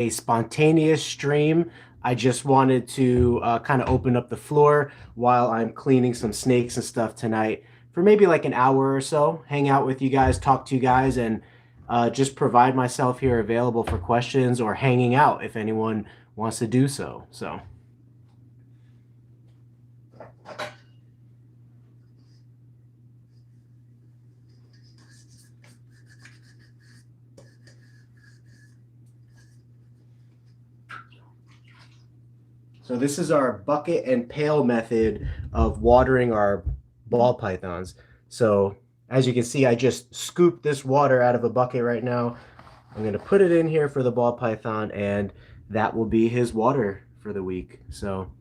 a spontaneous stream. I just wanted to kind of open up the floor while I'm cleaning some snakes and stuff tonight for maybe like an hour or so, hang out with you guys, talk to you guys, and just provide myself here available for questions or hanging out if anyone wants to do so. So this is our bucket and pail method of watering our ball pythons. So as you can see, I just scooped this water out of a bucket right now. I'm going to put it in here for the ball python, and that will be his water for the week. So,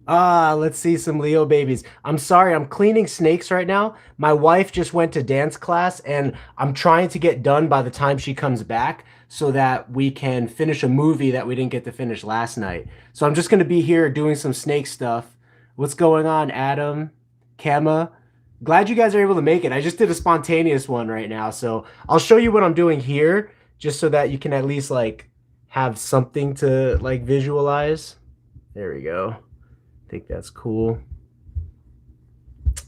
let's see some Leo babies. I'm sorry, I'm cleaning snakes right now. My wife just went to dance class, and I'm trying to get done by the time she comes back so that we can finish a movie that we didn't get to finish last night. So I'm just going to be here doing some snake stuff. What's going on, Adam? Kama? Glad you guys are able to make it. I just did a spontaneous one right now, so I'll show you what I'm doing here just so that you can at least like have something to like visualize. There we go. I think that's cool.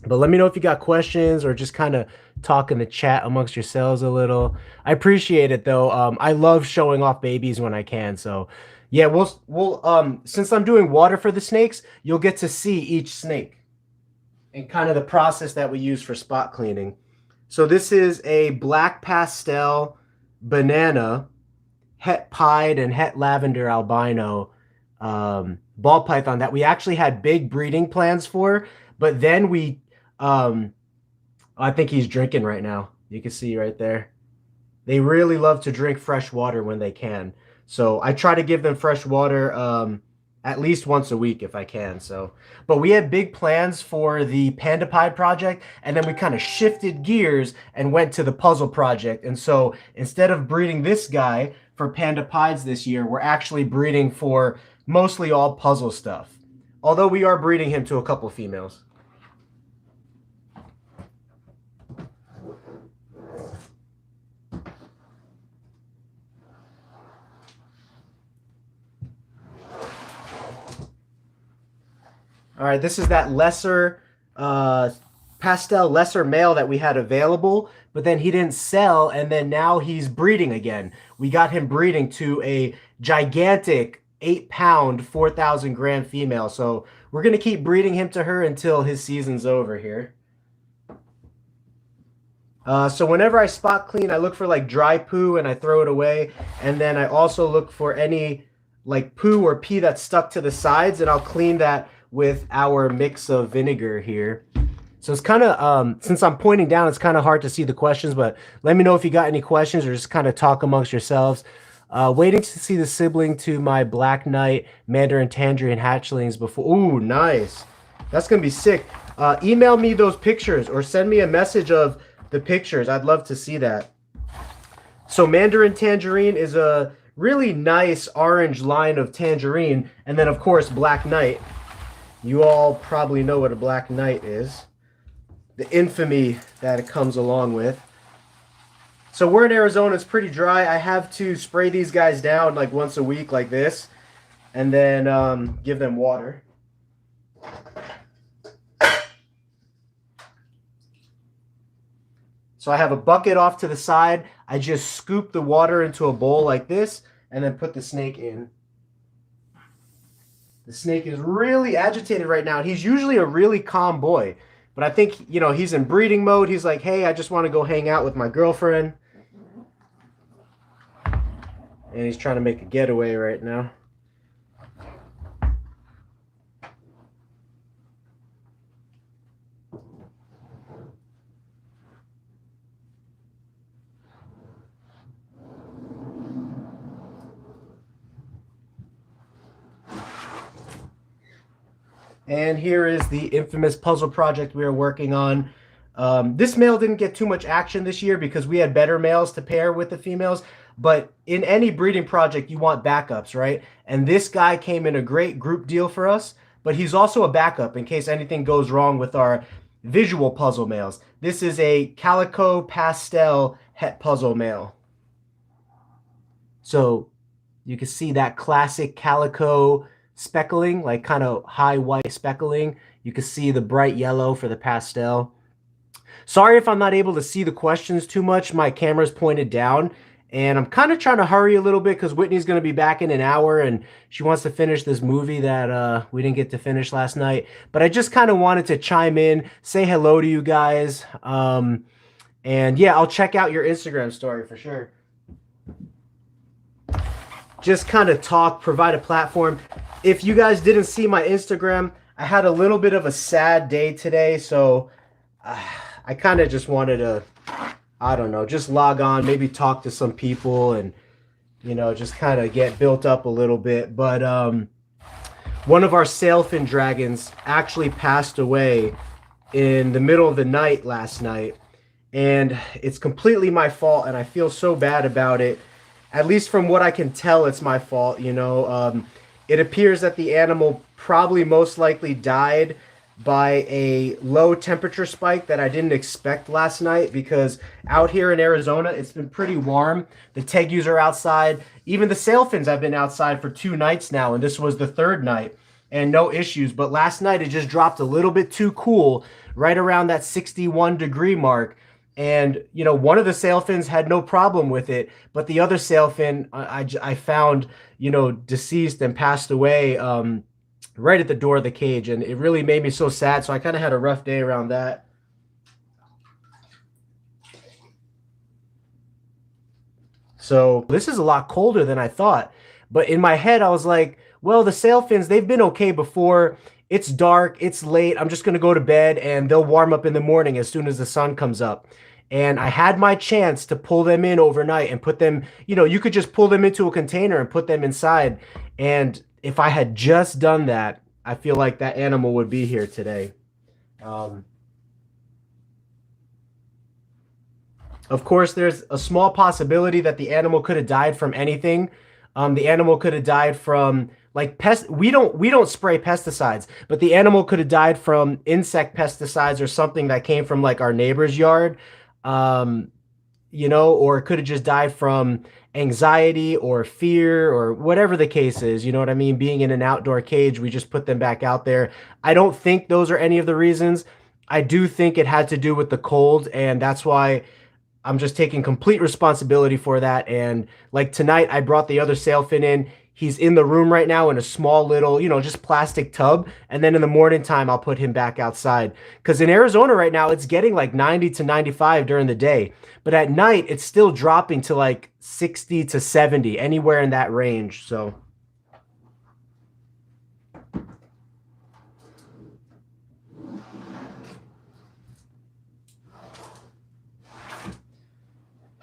But let me know if you got questions or just kind of talk in the chat amongst yourselves a little. I appreciate it though. I love showing off babies when I can. So yeah, we'll since I'm doing water for the snakes, you'll get to see each snake and kind of the process that we use for spot cleaning. So this is a black pastel banana, het pied and het lavender albino ball python that we actually had big breeding plans for, but then we I think he's drinking right now. You can see right there. They really love to drink fresh water when they can. So I try to give them fresh water at least once a week if I can. So, but we had big plans for the Panda Pie project, and then we kind of shifted gears and went to the puzzle project. And so instead of breeding this guy for Panda Pies this year, we're actually breeding for mostly all puzzle stuff. Although we are breeding him to a couple of females. All right, this is that lesser pastel lesser male that we had available, but then he didn't sell, and then now he's breeding again. We got him breeding to a gigantic 8-pound, 4,000 gram female. So we're going to keep breeding him to her until his season's over here. So whenever I spot clean, I look for like dry poo and I throw it away. And then I also look for any like poo or pee that's stuck to the sides, and I'll clean that with our mix of vinegar here. So it's kind of, since I'm pointing down, it's kind of hard to see the questions, but let me know if you got any questions or just kind of talk amongst yourselves. Waiting to see the sibling to my Black Knight Mandarin Tangerine hatchlings before. Ooh, nice. That's going to be sick. Email me those pictures or send me a message of the pictures. I'd love to see that. So Mandarin Tangerine is a really nice orange line of tangerine. And then, of course, Black Knight. You all probably know what a Black Knight is. The infamy that it comes along with. So we're in Arizona. It's pretty dry. I have to spray these guys down like once a week like this. And then give them water. So I have a bucket off to the side. I just scoop the water into a bowl like this and then put the snake in. The snake is really agitated right now. He's usually a really calm boy. But I think, you know, he's in breeding mode. He's like, hey, I just want to go hang out with my girlfriend. And he's trying to make a getaway right now. And here is the infamous puzzle project we are working on. This male didn't get too much action this year because we had better males to pair with the females. But in any breeding project, you want backups, right? And this guy came in a great group deal for us. But he's also a backup in case anything goes wrong with our visual puzzle males. This is a Calico Pastel Het Puzzle male. So You can see that classic calico speckling, like kind of high white speckling. You can see the bright yellow for the pastel. Sorry if I'm not able to see the questions too much. My camera's pointed down, and I'm kind of trying to hurry a little bit because Whitney's going to be back in an hour, and she wants to finish this movie that we didn't get to finish last night. But I just kind of wanted to chime in, say hello to you guys. And yeah, I'll check out your Instagram story for sure. Just kind of talk, provide a platform. If you guys didn't see my Instagram, I had a little bit of a sad day today, so I kind of just wanted to, I don't know, just log on, maybe talk to some people and, you know, just kind of get built up a little bit. But one of our sailfin dragons actually passed away in the middle of the night last night. And it's completely my fault, and I feel so bad about it. At least from what I can tell, it's my fault, you know. It appears that the animal probably most likely died by a low temperature spike that I didn't expect last night, because out here in Arizona, it's been pretty warm. The tegus are outside. Even the sailfins have been outside for 2 nights now, and this was the 3rd night, and no issues. But last night, it just dropped a little bit too cool, right around that 61-degree mark. And, you know, one of the sailfins had no problem with it, but the other sailfin I found, you know, deceased and passed away right at the door of the cage. And it really made me so sad. So I kind of had a rough day around that. So this is a lot colder than I thought. But in my head, I was like, well, the sailfins, they've been okay before. It's dark, it's late, I'm just going to go to bed, and they'll warm up in the morning as soon as the sun comes up. And I had my chance to pull them in overnight and put them, you know, you could just pull them into a container and put them inside. And if I had just done that, I feel like that animal would be here today. Of course, there's a small possibility that the animal could have died from anything. The animal could have died from like pest. We don't spray pesticides, but the animal could have died from insect pesticides or something that came from like our neighbor's yard. You know, or it could have just died from anxiety or fear or whatever the case is. You know what I mean? Being in an outdoor cage, we just put them back out there. I don't think those are any of the reasons. I do think it had to do with the cold, and that's why I'm just taking complete responsibility for that. And like tonight, I brought the other sailfin in. He's in the room right now in a small little, you know, just plastic tub. And then in the morning time, I'll put him back outside. Because in Arizona right now, it's getting like 90 to 95 during the day. But at night, it's still dropping to like 60 to 70, anywhere in that range. So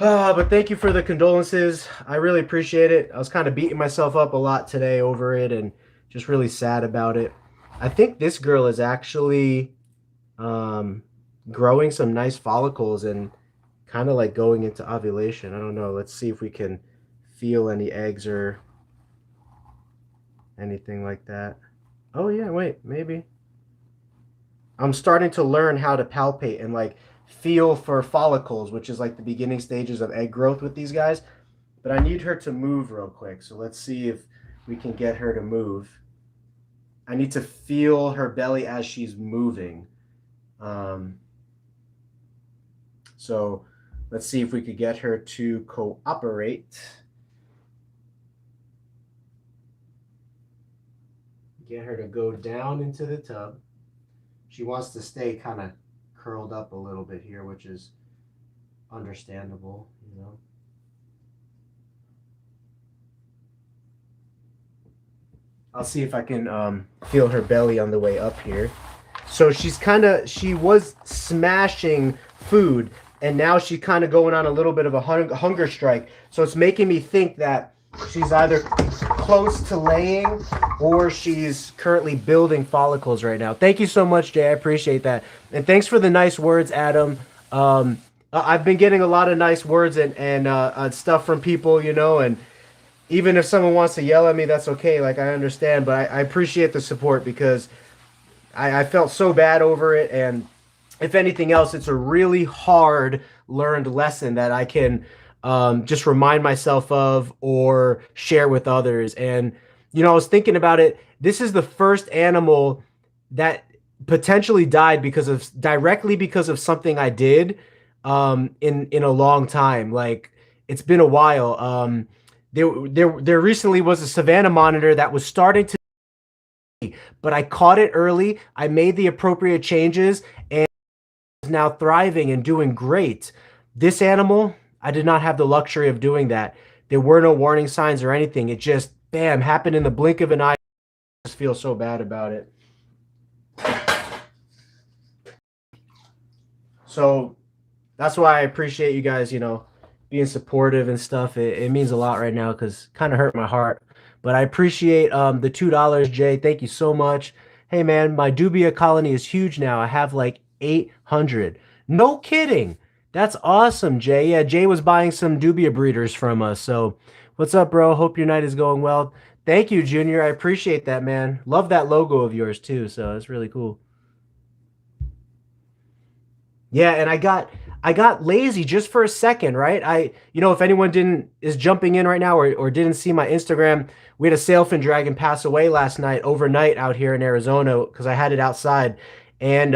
but thank you for the condolences. I really appreciate it. I was kind of beating myself up a lot today over it and just really sad about it. I think this girl is actually growing some nice follicles and kind of like going into ovulation. I don't know. Let's see if we can feel any eggs or anything like that. Oh yeah, wait, maybe. I'm starting to learn how to palpate and like feel for follicles, which is like the beginning stages of egg growth with these guys. But I need her to move real quick. So let's see if we can get her to move. I need to feel her belly as she's moving. So let's see if we could get her to cooperate. Get her to go down into the tub. She wants to stay kind of curled up a little bit here, which is understandable, you know. I'll see if I can feel her belly on the way up here. So she was smashing food, and now she's kind of going on a little bit of a hunger strike. So it's making me think that she's either close to laying or she's currently building follicles right now. Thank you so much, Jay. I appreciate that. And thanks for the nice words, Adam. I've been getting a lot of nice words and stuff from people, you know, and even if someone wants to yell at me, that's okay. Like, I understand, but I appreciate the support because I felt so bad over it. And if anything else, it's a really hard learned lesson that I can just remind myself of or share with others. And, I was thinking about it. This is the first animal that potentially died directly because of something I did in a long time. Like it's been a while. There recently was a Savannah monitor that was starting to, but I caught it early. I made the appropriate changes and is now thriving and doing great. This animal, I did not have the luxury of doing that. There were no warning signs or anything. It just, bam, happened in the blink of an eye. I just feel so bad about it. So that's why I appreciate you guys, being supportive and stuff. It means a lot right now because kind of hurt my heart. But I appreciate the $2, Jay. Thank you so much. Hey man, my dubia colony is huge now. I have like 800. No kidding. That's awesome, Jay. Yeah, Jay was buying some dubia breeders from us. So what's up, bro? Hope your night is going well. Thank you, Junior. I appreciate that, man. Love that logo of yours too. So it's really cool. Yeah, and I got lazy just for a second, right? If anyone didn't is jumping in right now or didn't see my Instagram, we had a sailfin dragon pass away last night, overnight out here in Arizona because I had it outside. And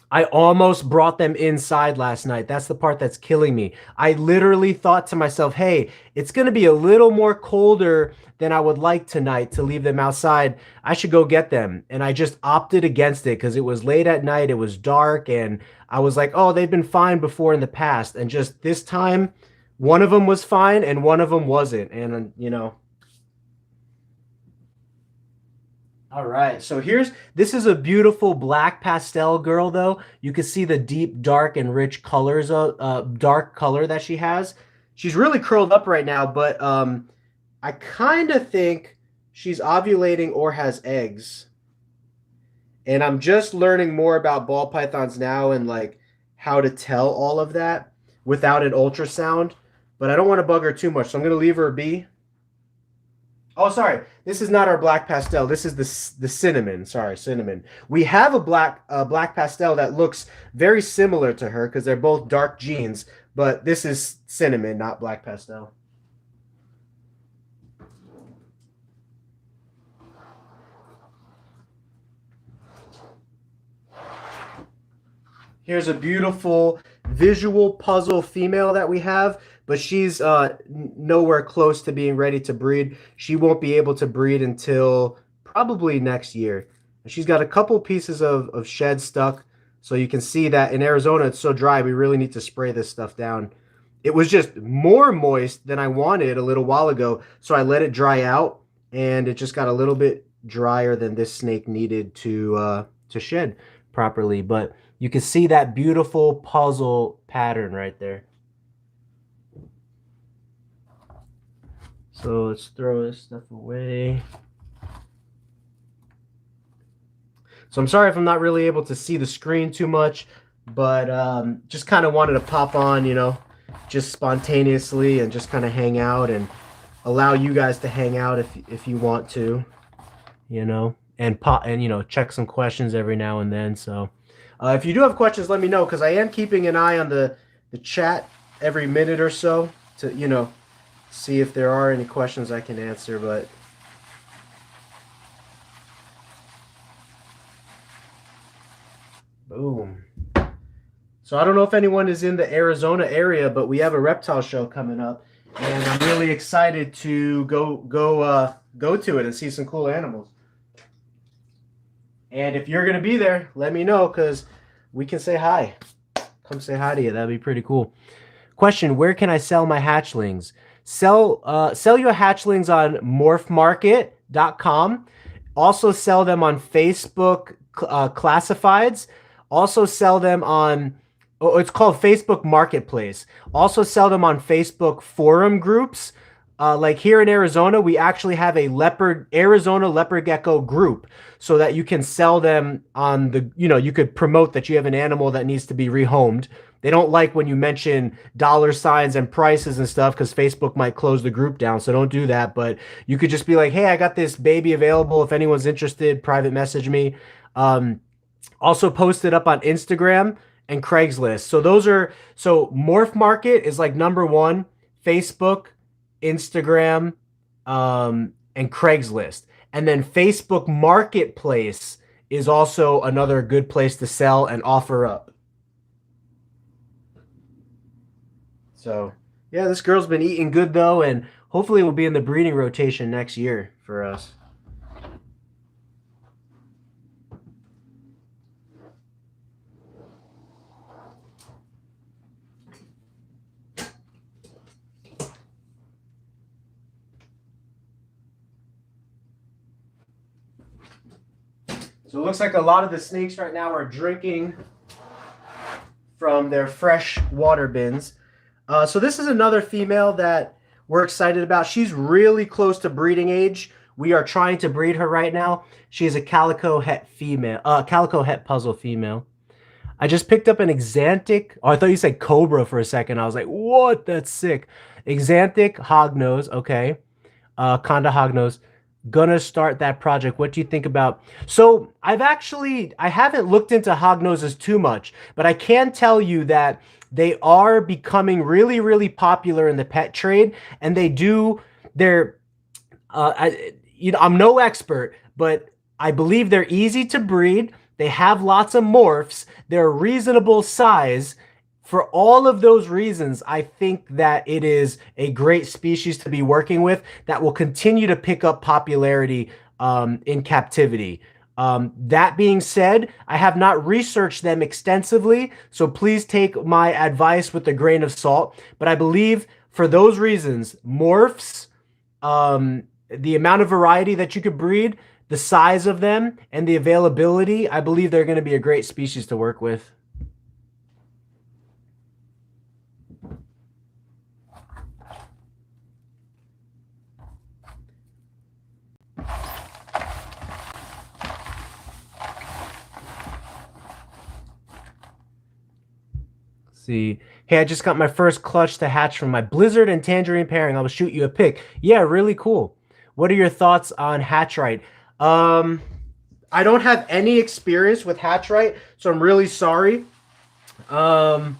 I almost brought them inside last night. That's the part that's killing me. I literally thought to myself, hey, it's going to be a little more colder than I would like tonight to leave them outside. I should go get them. And I just opted against it because it was late at night. It was dark. And I was like, oh, they've been fine before in the past. And just this time, one of them was fine and one of them wasn't. And. All right, so this is a beautiful black pastel girl though. You can see the deep, dark, and rich colors of dark color that she has. She's really curled up right now, but I kind of think she's ovulating or has eggs. And I'm just learning more about ball pythons now and like how to tell all of that without an ultrasound. But I don't want to bug her too much, so I'm gonna leave her be. Oh, sorry. This is not our black pastel. This is the cinnamon. Sorry, cinnamon. We have a black pastel that looks very similar to her because they're both dark jeans, but this is cinnamon, not black pastel. Here's a beautiful visual puzzle female that we have, but she's nowhere close to being ready to breed. She won't be able to breed until probably next year. She's got a couple pieces of shed stuck, so you can see that in Arizona it's so dry, we really need to spray this stuff down. It was just more moist than I wanted a little while ago, so I let it dry out, and it just got a little bit drier than this snake needed to shed properly. But you can see that beautiful puzzle pattern right there. So let's throw this stuff away. So I'm sorry if I'm not really able to see the screen too much, but just kind of wanted to pop on, just spontaneously and just kind of hang out and allow you guys to hang out if you want to, and check some questions every now and then. So if you do have questions, let me know because I am keeping an eye on the chat every minute or so to, see if there are any questions I can answer, but boom. So I don't know if anyone is in the Arizona area, but we have a reptile show coming up, and I'm really excited to go to it and see some cool animals. And if you're gonna be there, let me know because we can say hi. Come say hi to you. That'd be pretty cool. Question: where can I sell my hatchlings? Sell your hatchlings on morphmarket.com. Also sell them on Facebook classifieds. Also sell them on, it's called Facebook Marketplace. Also sell them on Facebook forum groups. Like here in Arizona, we actually have a Arizona leopard gecko group so that you can sell them on you could promote that you have an animal that needs to be rehomed. They don't like when you mention dollar signs and prices and stuff because Facebook might close the group down. So don't do that. But you could just be like, hey, I got this baby available. If anyone's interested, private message me. Also post it up on Instagram and Craigslist. So those are, so Morph Market is like number one, Facebook, Instagram, and Craigslist. And then Facebook Marketplace is also another good place to sell and offer up. So yeah, this girl's been eating good though, and hopefully will be in the breeding rotation next year for us. So it looks like a lot of the snakes right now are drinking from their fresh water bins. So this is another female that we're excited about. She's really close to breeding age. We are trying to breed her right now. She is a calico het female, calico het puzzle female. I just picked up an Exantic. Oh, I thought you said Cobra for a second. I was like, what? That's sick. Exantic hognose. Okay. Conda hognose. Gonna start that project. What do you think about? So I haven't looked into hognoses too much, but I can tell you that they are becoming really, really popular in the pet trade, and I'm no expert, but I believe they're easy to breed. They have lots of morphs. They're a reasonable size. For all of those reasons, I think that it is a great species to be working with that will continue to pick up popularity in captivity. That being said, I have not researched them extensively, so please take my advice with a grain of salt. But I believe for those reasons, morphs, the amount of variety that you could breed, the size of them, and the availability, I believe they're going to be a great species to work with. See, hey, I just got my first clutch to hatch from my Blizzard and Tangerine pairing. I'll shoot you a pic. Yeah, really cool. What are your thoughts on Hatchright? I don't have any experience with Hatchright, so I'm really sorry. To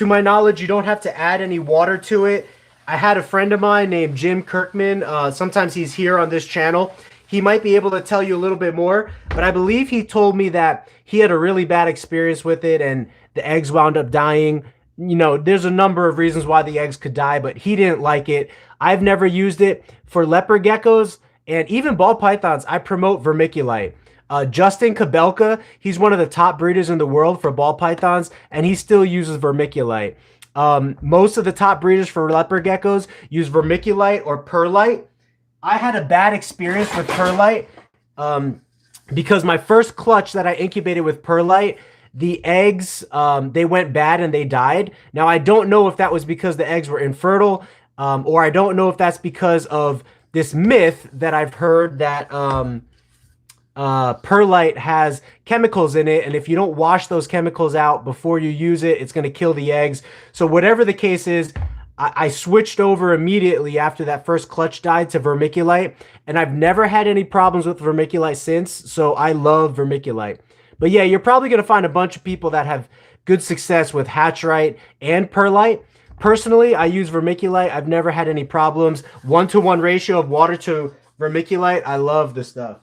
my knowledge, you don't have to add any water to it. I had a friend of mine named Jim Kirkman. Sometimes he's here on this channel. He might be able to tell you a little bit more, but I believe he told me that he had a really bad experience with it and the eggs wound up dying. You know, there's a number of reasons why the eggs could die, but he didn't like it. I've never used it. For leopard geckos and even ball pythons, I promote vermiculite. Justin Kabelka, he's one of the top breeders in the world for ball pythons, and he still uses vermiculite. Most of the top breeders for leopard geckos use vermiculite or perlite. I had a bad experience with perlite because my first clutch that I incubated with perlite, the eggs, they went bad and they died. Now, I don't know if that was because the eggs were infertile, or I don't know if that's because of this myth that I've heard that perlite has chemicals in it, and if you don't wash those chemicals out before you use it, it's going to kill the eggs. So whatever the case is, I switched over immediately after that first clutch died to vermiculite, and I've never had any problems with vermiculite since, so I love vermiculite. But yeah, you're probably going to find a bunch of people that have good success with Hatchright and perlite. Personally, I use vermiculite. I've never had any problems. 1-to-1 ratio of water to vermiculite. I love this stuff.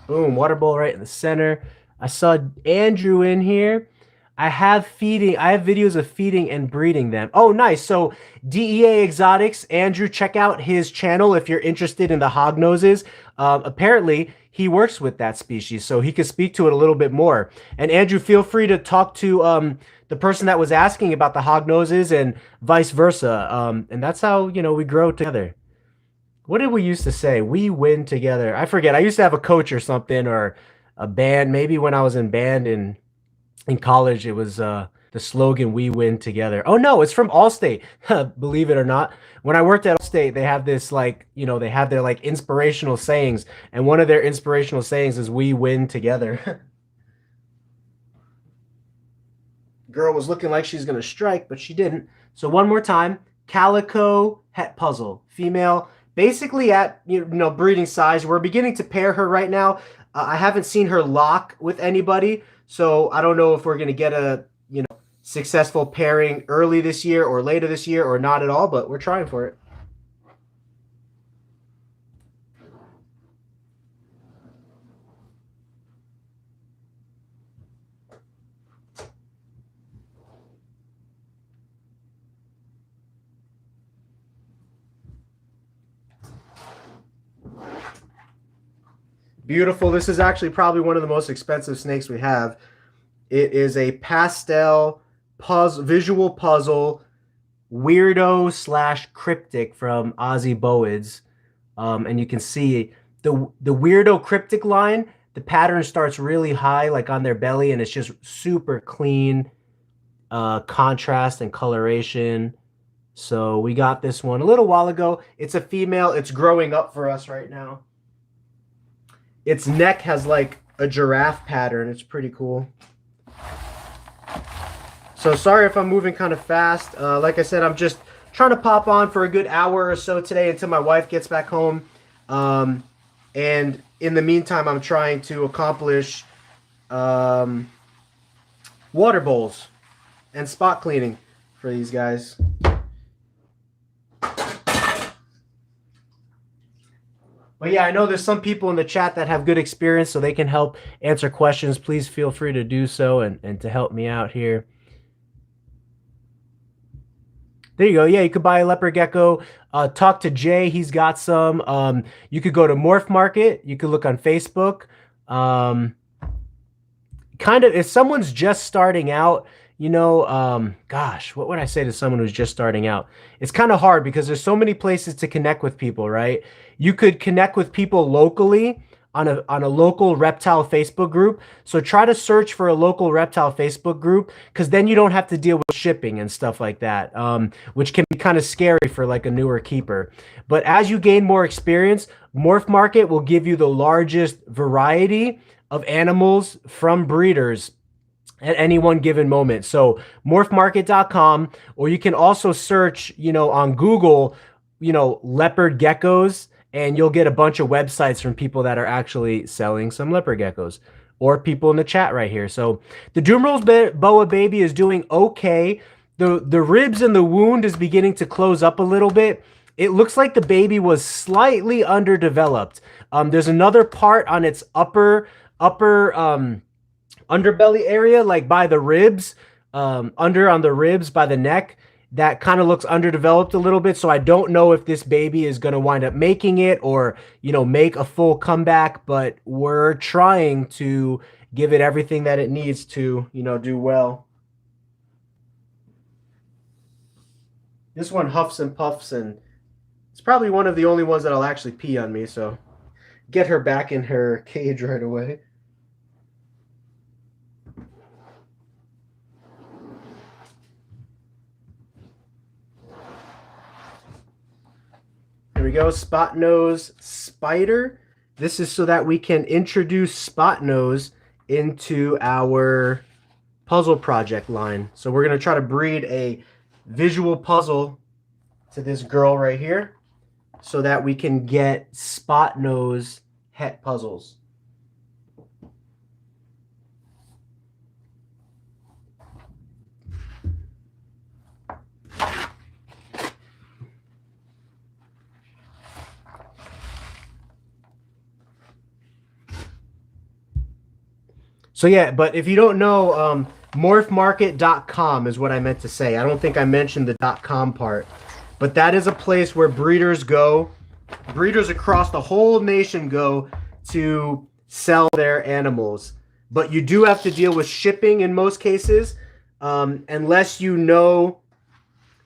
Boom, water bowl right in the center. I saw Andrew in here. I have videos of feeding and breeding them. Oh, nice. So DEA Exotics, Andrew, check out his channel if you're interested in the hognoses. Apparently, he works with that species, so he could speak to it a little bit more. And Andrew, feel free to talk to the person that was asking about the hognoses and vice versa. And that's how, you know, we grow together. What did we used to say? We win together. I forget. I used to have a coach or something, or a band. Maybe when I was in band in college, it was the slogan, we win together. Oh no, it's from Allstate. Believe it or not. When I worked at Allstate, they have this, like, you know, they have their like inspirational sayings, and one of their inspirational sayings is we win together. Girl was looking like she's gonna strike, but she didn't. So one more time, calico het puzzle, female, basically at, you know, breeding size. We're beginning to pair her right now. I haven't seen her lock with anybody, so I don't know if we're gonna get a successful pairing early this year or later this year or not at all, but we're trying for it. Beautiful. This is actually probably one of the most expensive snakes we have. It is a pastel puzzle, visual puzzle, weirdo / cryptic from Ozzy Bowids. And you can see the weirdo cryptic line, the pattern starts really high, like on their belly, and it's just super clean contrast and coloration. So we got this one a little while ago. It's a female. It's growing up for us right now. Its neck has like a giraffe pattern. It's pretty cool. So sorry if I'm moving kind of fast. Like I said, I'm just trying to pop on for a good hour or so today until my wife gets back home. And in the meantime, I'm trying to accomplish water bowls and spot cleaning for these guys. But yeah, I know there's some people in the chat that have good experience, so they can help answer questions. Please feel free to do so and to help me out here. There you go. Yeah, you could buy a leopard gecko. Talk to Jay. He's got some. You could go to Morph Market. You could look on Facebook. Kind of, if someone's just starting out, gosh, what would I say to someone who's just starting out? It's kind of hard because there's so many places to connect with people, right? You could connect with people locally on a local reptile Facebook group. So try to search for a local reptile Facebook group, because then you don't have to deal with shipping and stuff like that, which can be kind of scary for like a newer keeper. But as you gain more experience, Morph Market will give you the largest variety of animals from breeders at any one given moment. So morphmarket.com, or you can also search, on Google, leopard geckos, and you'll get a bunch of websites from people that are actually selling some leopard geckos, or people in the chat right here. So the Doomrose boa baby is doing okay. The ribs and the wound is beginning to close up a little bit. It looks like the baby was slightly underdeveloped. There's another part on its upper underbelly area, like by the ribs, on the ribs by the neck, that kind of looks underdeveloped a little bit. So I don't know if this baby is going to wind up making it or, make a full comeback, but we're trying to give it everything that it needs to, do well. This one huffs and puffs, and it's probably one of the only ones that'll actually pee on me. So get her back in her cage right away. There we go, Spot Nose Spider. This is so that we can introduce Spot Nose into our puzzle project line. So we're going to try to breed a visual puzzle to this girl right here so that we can get Spot Nose het puzzles. So yeah, but if you don't know, morphmarket.com is what I meant to say. I don't think I mentioned the .com part, but that is a place where breeders go. Breeders across the whole nation go to sell their animals. But you do have to deal with shipping in most cases, unless you know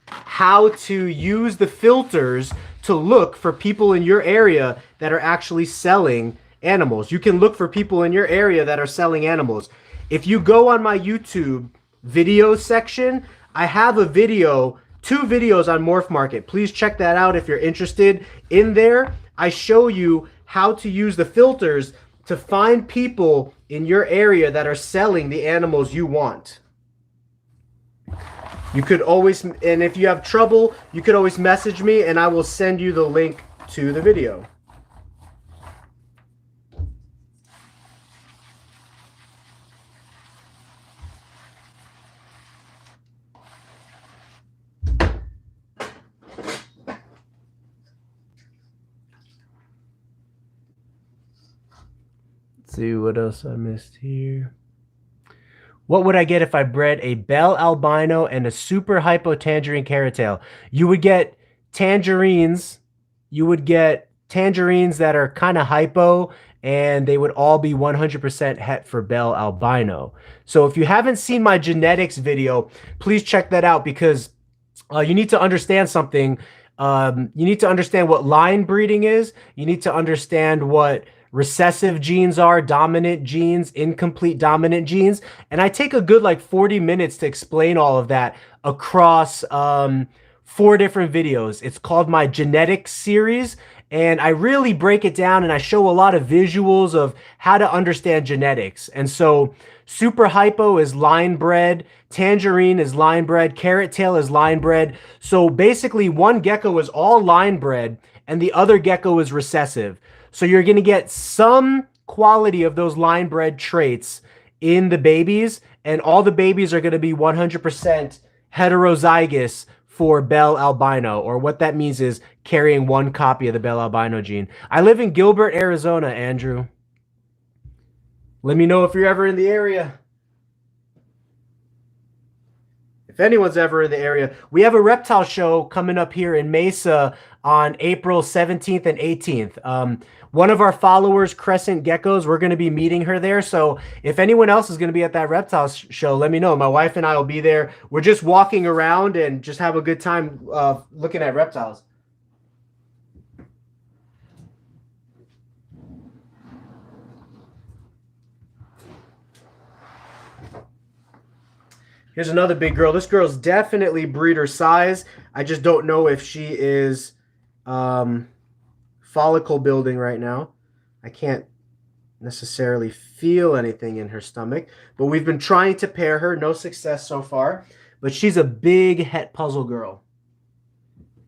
how to use the filters to look for people in your area that are actually selling animals. You can look for people in your area that are selling animals. If you go on my YouTube video section, I have a video, 2 videos on Morph Market. Please check that out if you're interested. In there, I show you how to use the filters to find people in your area that are selling the animals you want. You could always, and if you have trouble, you could always message me and I will send you the link to the video. see what else I missed here. What would I get if I bred a bell albino and a super hypo tangerine carrot tail? You would get tangerines. You would get tangerines that are kind of hypo, and they would all be 100% het for bell albino. So if you haven't seen my genetics video, please check that out, because you need to understand something. You need to understand what line breeding is. You need to understand what recessive genes are, dominant genes, incomplete dominant genes. And I take a good like 40 minutes to explain all of that across 4 different videos. It's called my genetics series. And I really break it down, and I show a lot of visuals of how to understand genetics. And so super hypo is line bred, tangerine is line bred, carrot tail is line bred. So basically one gecko is all line bred and the other gecko is recessive. So you're going to get some quality of those line bred traits in the babies, and all the babies are going to be 100% heterozygous for bell albino, or what that means is carrying one copy of the bell albino gene. I live in Gilbert, Arizona, Andrew. Let me know if you're ever in the area. If anyone's ever in the area, we have a reptile show coming up here in Mesa on April 17th and 18th. One of our followers, Crescent Geckos, we're going to be meeting her there. So if anyone else is going to be at that reptile show, let me know. My wife and I will be there. We're just walking around and just have a good time looking at reptiles. Here's another big girl. This girl's definitely breeder size. I just don't know if she is follicle building right now. I can't necessarily feel anything in her stomach, but we've been trying to pair her. No success so far, but she's a big het puzzle girl.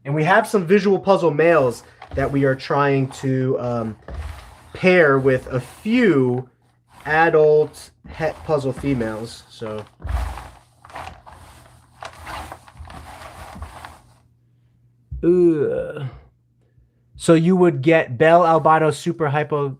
And we have some visual puzzle males that we are trying to pair with a few adult het puzzle females. So so you would get bell albino super hypo.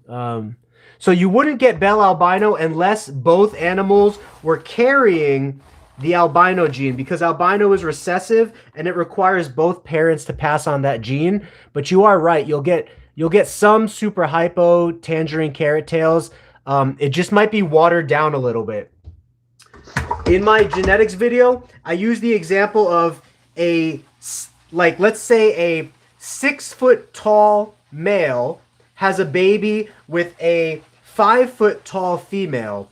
So you wouldn't get bell albino unless both animals were carrying the albino gene, because albino is recessive and it requires both parents to pass on that gene. But you are right. You'll get some super hypo tangerine carrot tails. It just might be watered down a little bit. In my genetics video, I use the example of let's say a 6 foot tall male has a baby with a 5 foot tall female.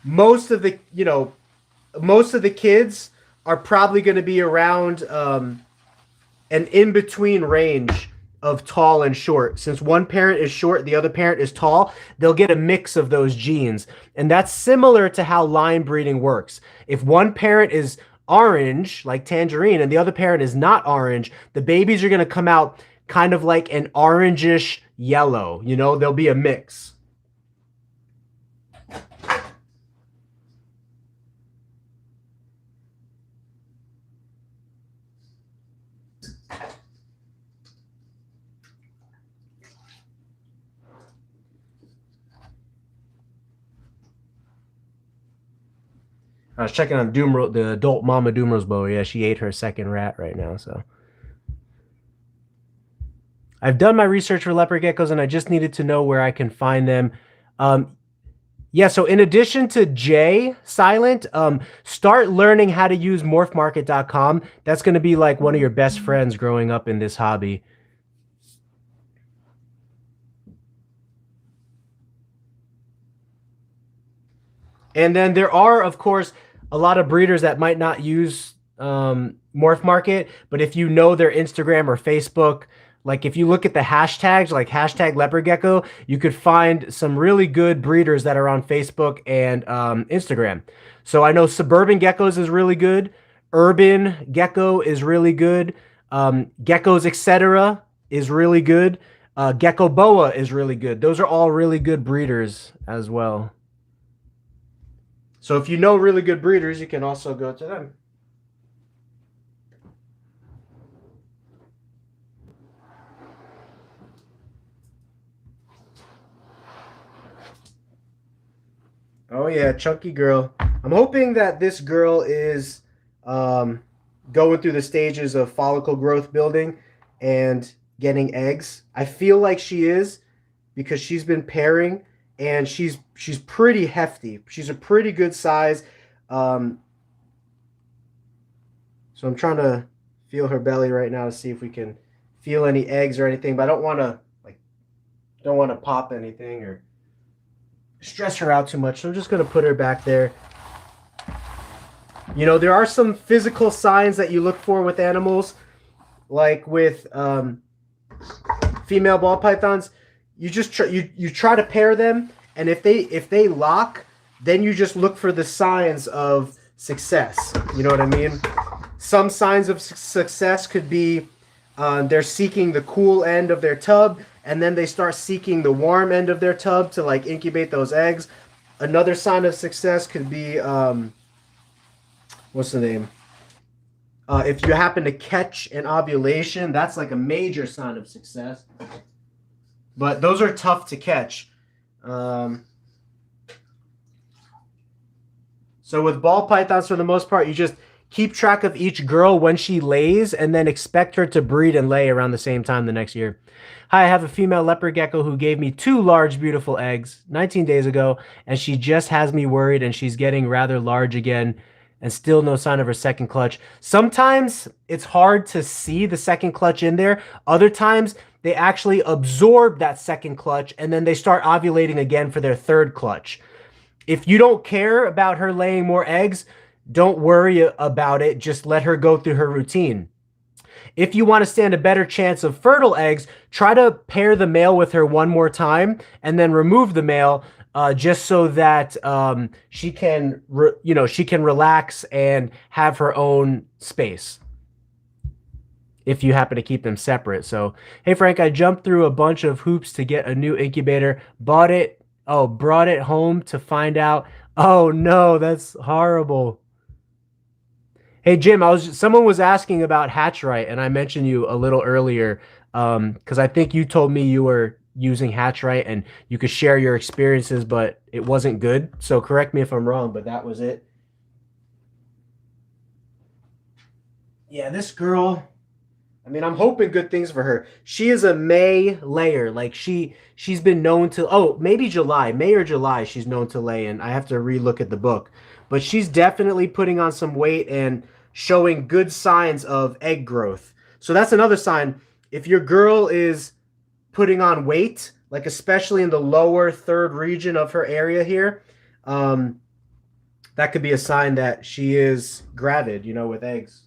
Most of the kids are probably going to be around an in-between range of tall and short. Since one parent is short, the other parent is tall, they'll get a mix of those genes. And that's similar to how line breeding works. If one parent is orange, like tangerine, and the other parent is not orange, the babies are going to come out kind of like an orangish yellow. There'll be a mix. I was checking on the adult mama Doomrose boa. Yeah, she ate her second rat right now. So I've done my research for leopard geckos, and I just needed to know where I can find them. Yeah, so in addition to Jay Silent, start learning how to use morphmarket.com. That's going to be like one of your best friends growing up in this hobby. And then there are, of course, a lot of breeders that might not use Morph Market, but if you know their Instagram or Facebook, like if you look at the hashtags, like hashtag leopard gecko, you could find some really good breeders that are on Facebook and Instagram. So I know Suburban Geckos is really good. Urban Gecko is really good. Geckos, etc. is really good. Gecko Boa is really good. Those are all really good breeders as well. So if you know really good breeders, you can also go to them. Oh yeah, chunky girl. I'm hoping that this girl is um, going through the stages of follicle growth building and getting eggs. I feel like she is because she's been pairing and she's pretty hefty. She's a pretty good size. Um, so I'm trying to feel her belly right now to see if we can feel any eggs or anything, but I don't want to don't want to pop anything or stress her out too much. So I'm just going to put her back there. You know, there are some physical signs that you look for with animals, like with female ball pythons. You just you try to pair them, and if they lock, then you just look for the signs of success. You know what I mean? Some signs of success could be they're seeking the cool end of their tub, and then they start seeking the warm end of their tub to like incubate those eggs. Another sign of success could be what's the name? If you happen to catch an ovulation, that's like a major sign of success. But those are tough to catch. So with ball pythons, for the most part, you just keep track of each girl when she lays and then expect her to breed and lay around the same time the next year. Hi, I have a female leopard gecko who gave me 2 large, beautiful eggs 19 days ago, and she just has me worried, and she's getting rather large again, and still no sign of her second clutch. Sometimes it's hard to see the second clutch in there. Other times they actually absorb that second clutch, and then they start ovulating again for their third clutch. If you don't care about her laying more eggs, don't worry about it. Just let her go through her routine. If you want to stand a better chance of fertile eggs, try to pair the male with her one more time and then remove the male just so that she can, she can relax and have her own space if you happen to keep them separate. So, hey, Frank, I jumped through a bunch of hoops to get a new incubator, brought it home to find out. Oh, no, that's horrible. Hey, Jim, someone was asking about Hatchright, and I mentioned you a little earlier because I think you told me you were using Hatchright and you could share your experiences, but it wasn't good. So correct me if I'm wrong, but that was it. Yeah, this girl, I mean, I'm hoping good things for her. She is a May layer. Like she's been known to, maybe July, May or July, she's known to lay, and I have to relook at the book. But she's definitely putting on some weight and showing good signs of egg growth. So that's another sign. If your girl is putting on weight, like especially in the lower third region of her area here, that could be a sign that she is gravid, with eggs.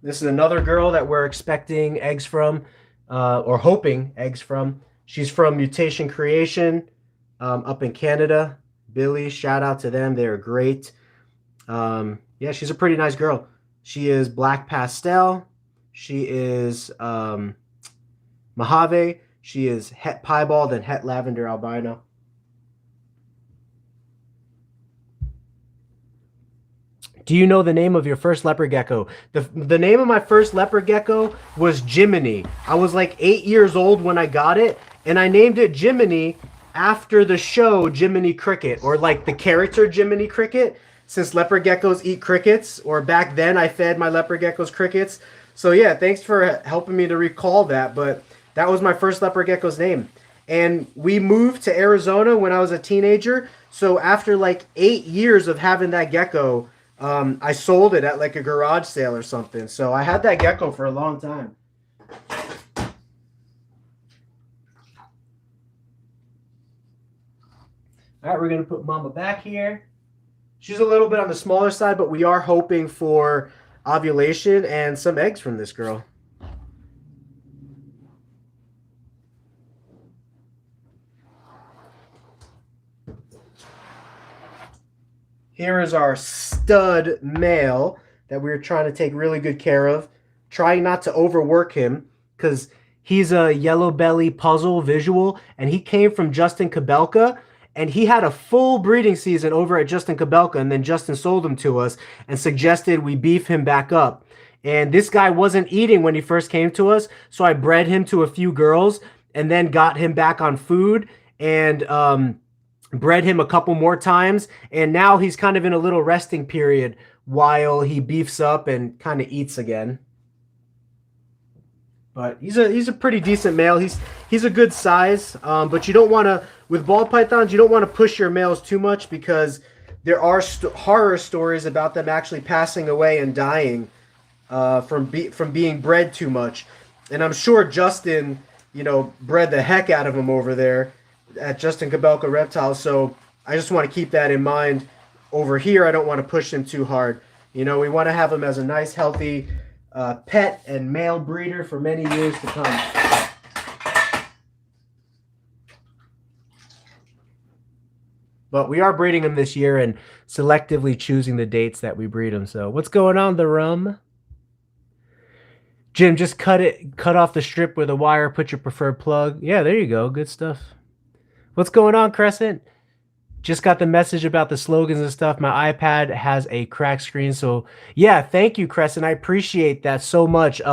This is another girl that we're expecting eggs from, or hoping eggs from. She's from Mutation Creation up in Canada. Billy, shout out to them. They're great. Yeah, she's a pretty nice girl. She is black pastel. She is Mojave. She is het piebald and het lavender albino. Do you know the name of your first leopard gecko? The name of my first leopard gecko was Jiminy. I was like 8 years old when I got it, and I named it Jiminy after the show Jiminy Cricket, or like the character Jiminy Cricket, since leopard geckos eat crickets, or back then I fed my leopard geckos crickets. So yeah, thanks for helping me to recall that, but that was my first leopard gecko's name. And we moved to Arizona when I was a teenager, so after like 8 years of having that gecko, I sold it at like a garage sale or something. So I had that gecko for a long time. All right, we're going to put Mama back here. She's a little bit on the smaller side, but we are hoping for ovulation and some eggs from this girl. Here is our stud male that we're trying to take really good care of. Trying not to overwork him because he's a yellow belly puzzle visual, and he came from Justin Kabelka, and he had a full breeding season over at Justin Kabelka, and then Justin sold him to us and suggested we beef him back up. And this guy wasn't eating when he first came to us, so I bred him to a few girls and then got him back on food and bred him a couple more times. And now he's kind of in a little resting period while he beefs up and kind of eats again. But he's a pretty decent male. He's a good size, but you don't want to, with ball pythons, you don't want to push your males too much because there are horror stories about them actually passing away and dying from being bred too much. And I'm sure Justin, bred the heck out of him over there at Justin Kabelka Reptiles. So I just want to keep that in mind. Over here, I don't want to push him too hard. We want to have him as a nice, healthy pet and male breeder for many years to come. But we are breeding them this year and selectively choosing the dates that we breed them. So what's going on, the rum? Jim, just cut off the strip with a wire, put your preferred plug. Yeah, there you go. Good stuff. What's going on, Crescent? Just got the message about the slogans and stuff. My iPad has a cracked screen. So yeah, thank you, Crescent. I appreciate that so much.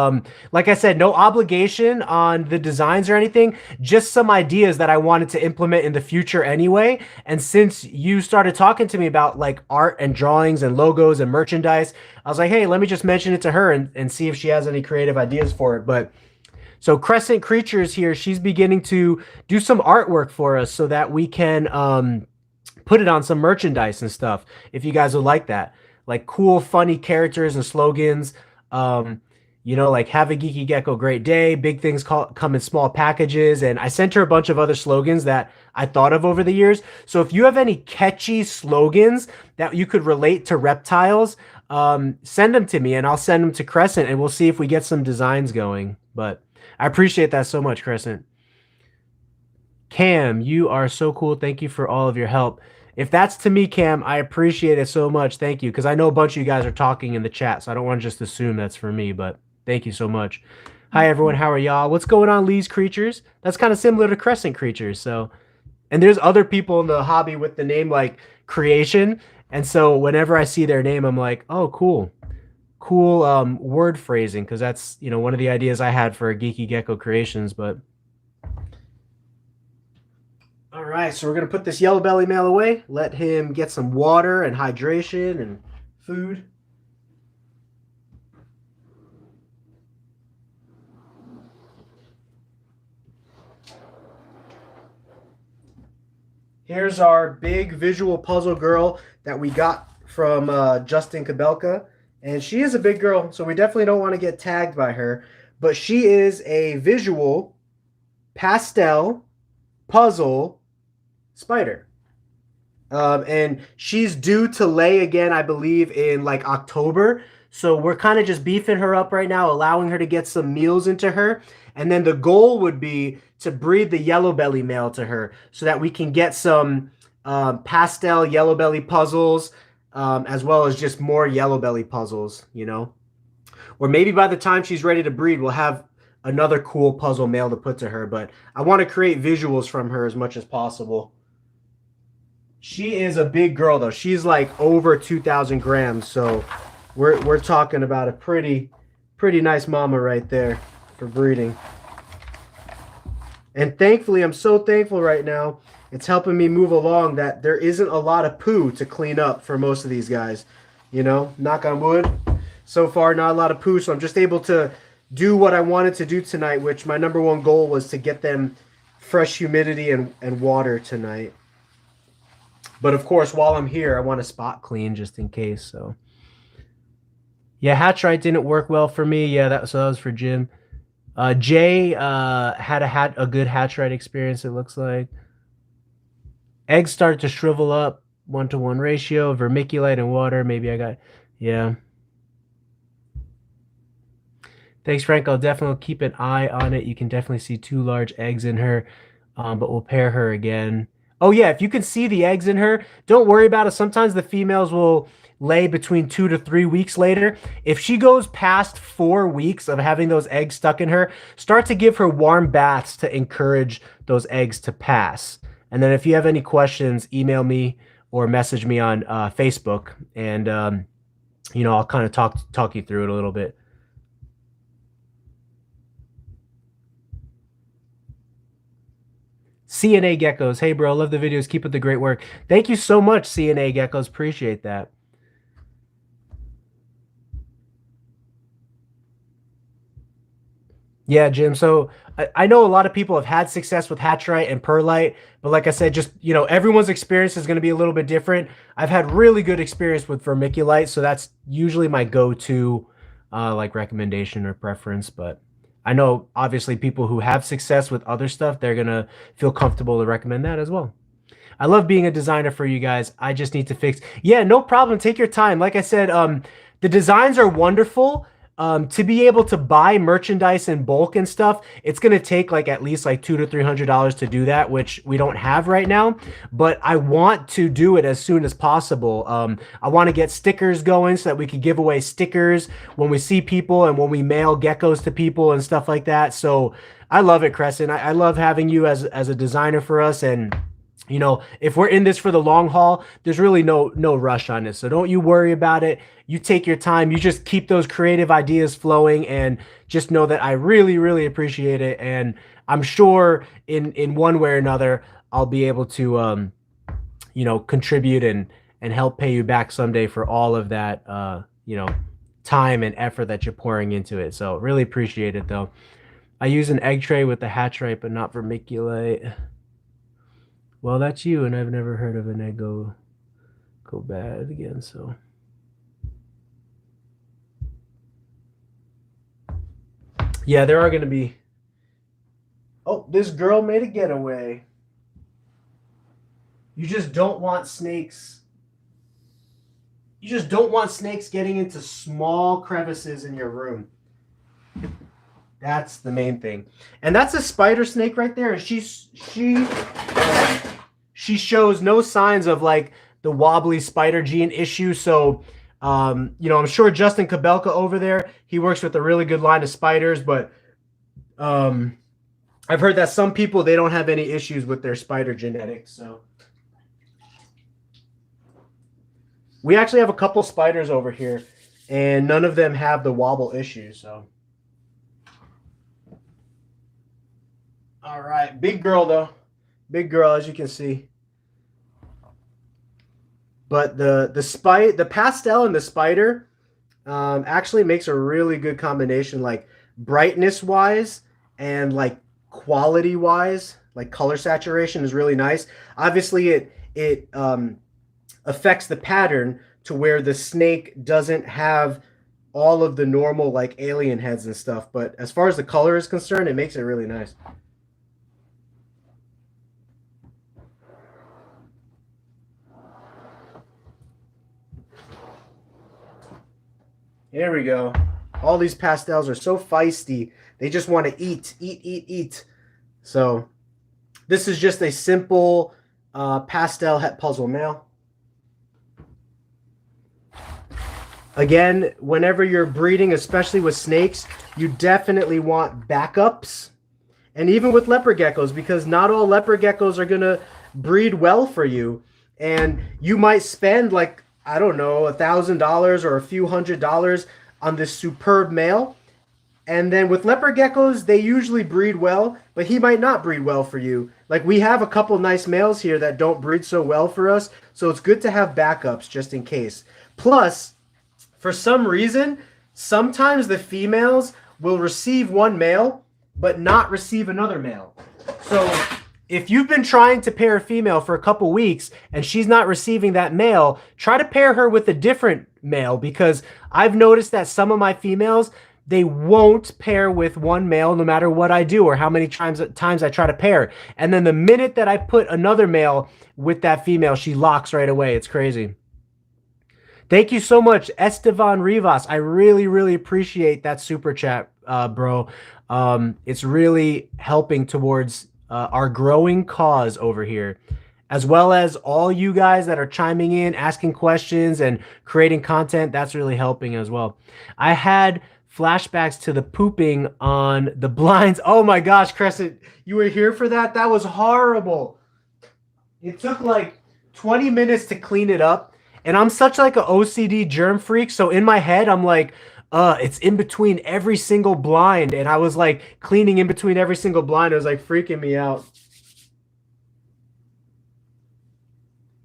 Like I said, no obligation on the designs or anything, just some ideas that I wanted to implement in the future anyway. And since you started talking to me about like art and drawings and logos and merchandise, I was like, hey, let me just mention it to her and see if she has any creative ideas for it. But so Crescent Creatures here, she's beginning to do some artwork for us so that we can put it on some merchandise and stuff, if you guys would like that. Like cool, funny characters and slogans. Like have a geeky gecko great day. Big things come in small packages. And I sent her a bunch of other slogans that I thought of over the years. So if you have any catchy slogans that you could relate to reptiles, send them to me and I'll send them to Crescent and we'll see if we get some designs going. But I appreciate that so much, Crescent. Cam, you are so cool. Thank you for all of your help. If that's to me, Cam, I appreciate it so much. Thank you. Because I know a bunch of you guys are talking in the chat, so I don't want to just assume that's for me, but thank you so much. Hi, everyone. How are y'all? What's going on, Lee's Creatures? That's kind of similar to Crescent Creatures. So, and there's other people in the hobby with the name like Creation. And so whenever I see their name, I'm like, oh, cool. Cool word phrasing, because that's, one of the ideas I had for Geeky Gecko Creations, but... All right, so we're going to put this yellow belly male away, let him get some water and hydration and food. Here's our big visual puzzle girl that we got from Justin Kabelka. And she is a big girl, so we definitely don't want to get tagged by her. But she is a visual pastel puzzle spider. And she's due to lay again, I believe, in like October. So we're kind of just beefing her up right now, allowing her to get some meals into her. And then the goal would be to breed the yellow belly male to her so that we can get some pastel yellow belly puzzles, as well as just more yellow belly puzzles, Or maybe by the time she's ready to breed, we'll have another cool puzzle male to put to her. But I want to create visuals from her as much as possible. She is a big girl, though. She's like over 2,000 grams. So we're talking about a pretty nice mama right there for breeding. And thankfully, I'm so thankful right now. It's helping me move along that there isn't a lot of poo to clean up for most of these guys. Knock on wood. So far, not a lot of poo. So I'm just able to do what I wanted to do tonight, which my number one goal was to get them fresh humidity and water tonight. But of course, while I'm here, I want to spot clean just in case. So yeah, Hatchite didn't work well for me. Yeah, that was for Jim. Jay had a good Hatchite experience, it looks like. Eggs started to shrivel up, 1-to-1 ratio, vermiculite and water. Maybe I got, yeah. Thanks, Frank. I'll definitely keep an eye on it. You can definitely see 2 large eggs in her, but we'll pair her again. Oh, yeah, if you can see the eggs in her, don't worry about it. Sometimes the females will lay between 2 to 3 weeks later. If she goes past 4 weeks of having those eggs stuck in her, start to give her warm baths to encourage those eggs to pass. And then if you have any questions, email me or message me on Facebook, and I'll kind of talk you through it a little bit. CNA Geckos. Hey, bro, love the videos. Keep up the great work. Thank you so much, CNA Geckos. Appreciate that. Yeah, Jim. So I know a lot of people have had success with Hatchite and Perlite, but like I said, just everyone's experience is going to be a little bit different. I've had really good experience with Vermiculite, so that's usually my go-to like recommendation or preference. But I know obviously people who have success with other stuff, they're gonna feel comfortable to recommend that as well. I love being a designer for you guys. I just need to fix. Yeah, no problem. Take your time. Like I said, the designs are wonderful. To be able to buy merchandise in bulk and stuff, it's gonna take like at least like $200 to $300 to do that, which we don't have right now. But I want to do it as soon as possible. I want to get stickers going so that we can give away stickers when we see people and when we mail geckos to people and stuff like that. So I love it, Crescent. I love having you as a designer for us. And if we're in this for the long haul, there's really no rush on this. So don't you worry about it. You take your time. You just keep those creative ideas flowing, and just know that I really, really appreciate it. And I'm sure in one way or another, I'll be able to, contribute and help pay you back someday for all of that, time and effort that you're pouring into it. So really appreciate it, though. I use an egg tray with the Hatchite, but not vermiculite. Well, that's you, and I've never heard of an egg go bad again, so. Yeah, there are going to be... Oh, this girl made a getaway. You just don't want snakes. You just don't want snakes getting into small crevices in your room. That's the main thing. And that's a spider snake right there. And she shows no signs of like the wobbly spider gene issue. So, I'm sure Justin Kabelka over there, he works with a really good line of spiders, but I've heard that some people, they don't have any issues with their spider genetics. So we actually have a couple spiders over here, and none of them have the wobble issue. So, all right, big girl though, big girl, as you can see. But the pastel and the spider actually makes a really good combination, like brightness wise and like quality wise. Like color saturation is really nice. Obviously, it affects the pattern to where the snake doesn't have all of the normal like alien heads and stuff. But as far as the color is concerned, it makes it really nice. There we go. All these pastels are so feisty. They just want to eat, eat, eat, eat. So this is just a simple pastel het puzzle male. Again, whenever you're breeding, especially with snakes, you definitely want backups. And even with leopard geckos, because not all leopard geckos are going to breed well for you. And you might spend like, I don't know, $1,000 or a few $100s on this superb male. And then with leopard geckos, they usually breed well, but he might not breed well for you. Like we have a couple nice males here that don't breed so well for us. So it's good to have backups just in case. Plus, for some reason, sometimes the females will receive one male, but not receive another male. So if you've been trying to pair a female for a couple weeks and she's not receiving that male, try to pair her with a different male, because I've noticed that some of my females, they won't pair with one male no matter what I do or how many times I try to pair. And then the minute that I put another male with that female, she locks right away. It's crazy. Thank you so much, Estevan Rivas. I really, really appreciate that super chat, bro. It's really helping towards our growing cause over here, as well as all you guys that are chiming in, asking questions and creating content. That's really helping as well. I had flashbacks to the pooping on the blinds. Oh my gosh, Crescent, you were here for that? That was horrible. It took like 20 minutes to clean it up. And I'm such like an OCD germ freak. So in my head, I'm like, it's in between every single blind. And I was like cleaning in between every single blind. It was like freaking me out.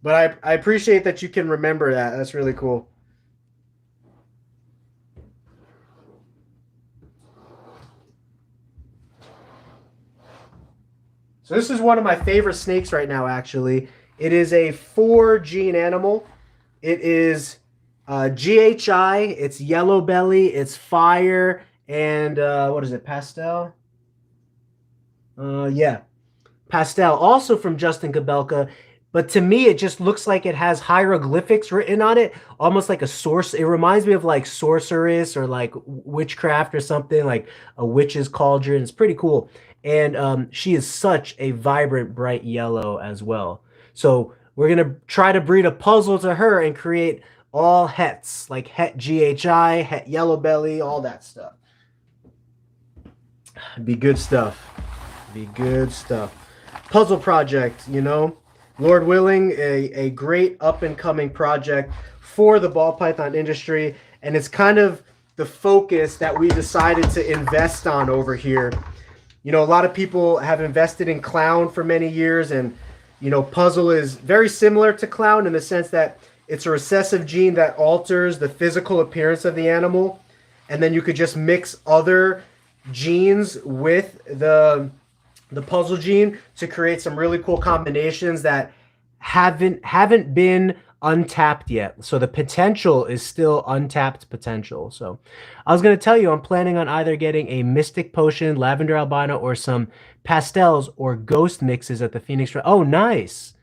But I appreciate that you can remember that. That's really cool. So this is one of my favorite snakes right now, actually. It is a 4 gene animal. It is GHI, it's yellow belly, it's fire, and what is it, pastel? Yeah, pastel, also from Justin Gabelka. But to me, it just looks like it has hieroglyphics written on it, almost like a source. It reminds me of like sorceress or like witchcraft or something, like a witch's cauldron. It's pretty cool. And she is such a vibrant, bright yellow as well. So we're gonna try to breed a puzzle to her and create all hets, like het GHI, het yellow belly, all that stuff. Be good stuff. Be good stuff. Puzzle project, you know. Lord willing, a great up and coming project for the ball python industry. And it's kind of the focus that we decided to invest on over here. You know, a lot of people have invested in clown for many years, and, you know, puzzle is very similar to clown in the sense that it's a recessive gene that alters the physical appearance of the animal. And then you could just mix other genes with the puzzle gene to create some really cool combinations that haven't been untapped yet. So the potential is still untapped potential. So I was going to tell you, I'm planning on either getting a Mystic Potion, Lavender Albino, or some pastels or ghost mixes at the Phoenix. Oh, nice.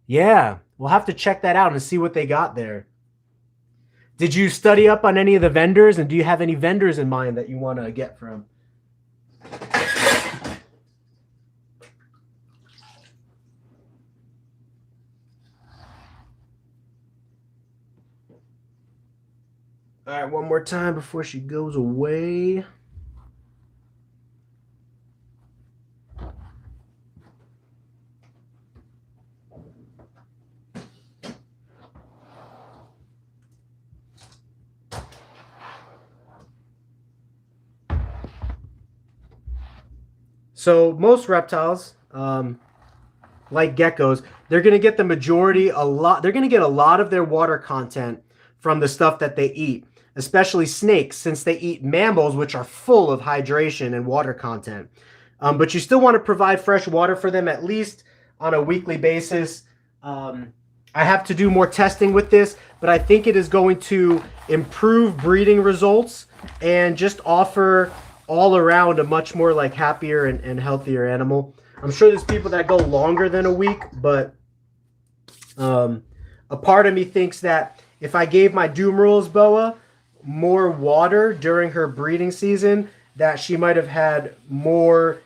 Yeah, we'll have to check that out and see what they got there. Did you study up on any of the vendors, and do you have any vendors in mind that you want to get from? All right, one more time before she goes away. So most reptiles, like geckos, they're going to get the majority, they're going to get a lot of their water content from the stuff that they eat, especially snakes, since they eat mammals, which are full of hydration and water content. But you still want to provide fresh water for them at least on a weekly basis. I have to do more testing with this, but I think it is going to improve breeding results and just offer all around a much more like happier and healthier animal. I'm sure there's people that go longer than a week, but a part of me thinks that if I gave my Doom Rules boa more water during her breeding season, that she might have had more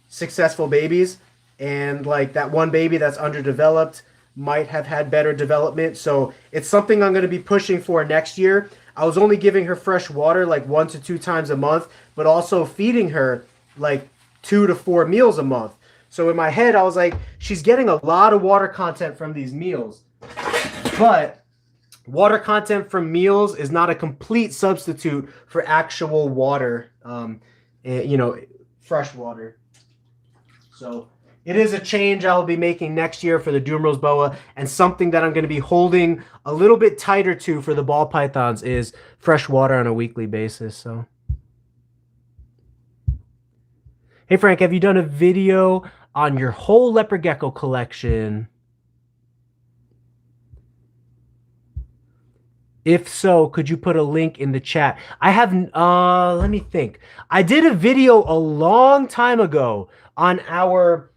successful babies, and like that one baby that's underdeveloped might have had better development. So it's something I'm going to be pushing for next year. I was only giving her fresh water like 1 to 2 times a month, but also feeding her like 2 to 4 meals a month. So in my head, I was like, she's getting a lot of water content from these meals. But water content from meals is not a complete substitute for actual water, you know, fresh water. So it is a change I'll be making next year for the Doom Rules boa, and something that I'm going to be holding a little bit tighter to for the ball pythons is fresh water on a weekly basis. So, hey Frank, have you done a video on your whole leopard gecko collection? If so, could you put a link in the chat? I have, let me think. I did a video a long time ago on our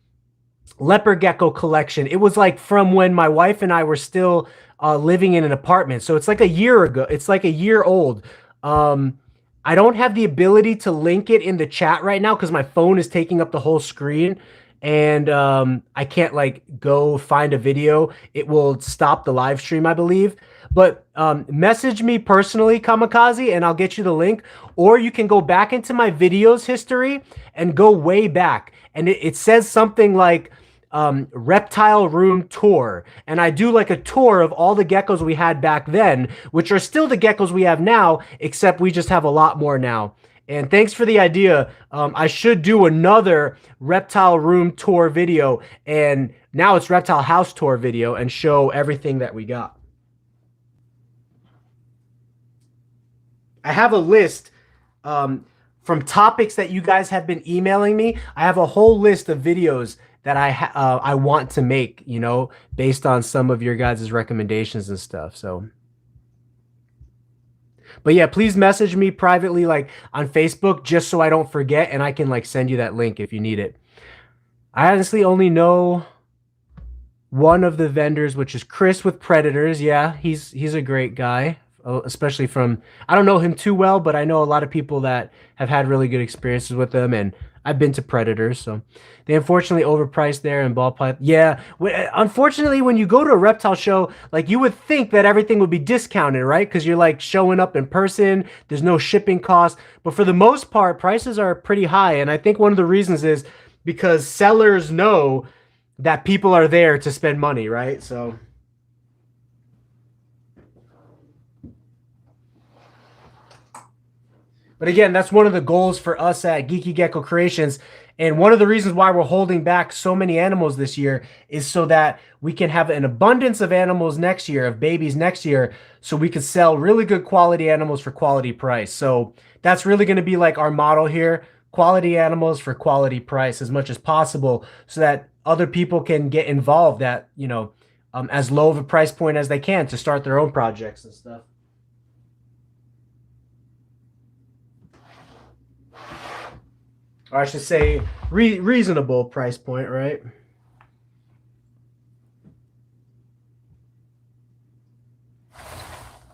leopard gecko collection. It was like from when my wife and I were still living in an apartment. So it's like a year ago. It's like a year old. I don't have the ability to link it in the chat right now because my phone is taking up the whole screen. And I can't like go find a video. It will stop the live stream, I believe. But message me personally, Kamikaze, and I'll get you the link. Or you can go back into my videos history and go way back. And it says something like reptile room tour. And I do like a tour of all the geckos we had back then, which are still the geckos we have now, except we just have a lot more now. And thanks for the idea. I should do another reptile room tour video, and now it's reptile house tour video, and show everything that we got. I have a list from topics that you guys have been emailing me. I have a whole list of videos that I want to make, you know, based on some of your guys' recommendations and stuff. So, but yeah, please message me privately, like on Facebook, just so I don't forget, and I can like send you that link if you need it. I honestly only know one of the vendors, which is Chris with Predators. Yeah, he's a great guy, especially from, I don't know him too well, but I know a lot of people that have had really good experiences with them, and I've been to Predators, so they unfortunately overpriced there in ball pipe. Yeah, unfortunately, when you go to a reptile show, like you would think that everything would be discounted, right? Because you're like showing up in person, there's no shipping costs, but for the most part, prices are pretty high, and I think one of the reasons is because sellers know that people are there to spend money, right? So. But again, that's one of the goals for us at Geeky Gecko Creations. And one of the reasons why we're holding back so many animals this year is so that we can have an abundance of animals next year, of babies next year, so we can sell really good quality animals for quality price. So that's really going to be like our model here, quality animals for quality price as much as possible, so that other people can get involved at, you know, as low of a price point as they can to start their own projects and stuff. Or I should say reasonable price point, right?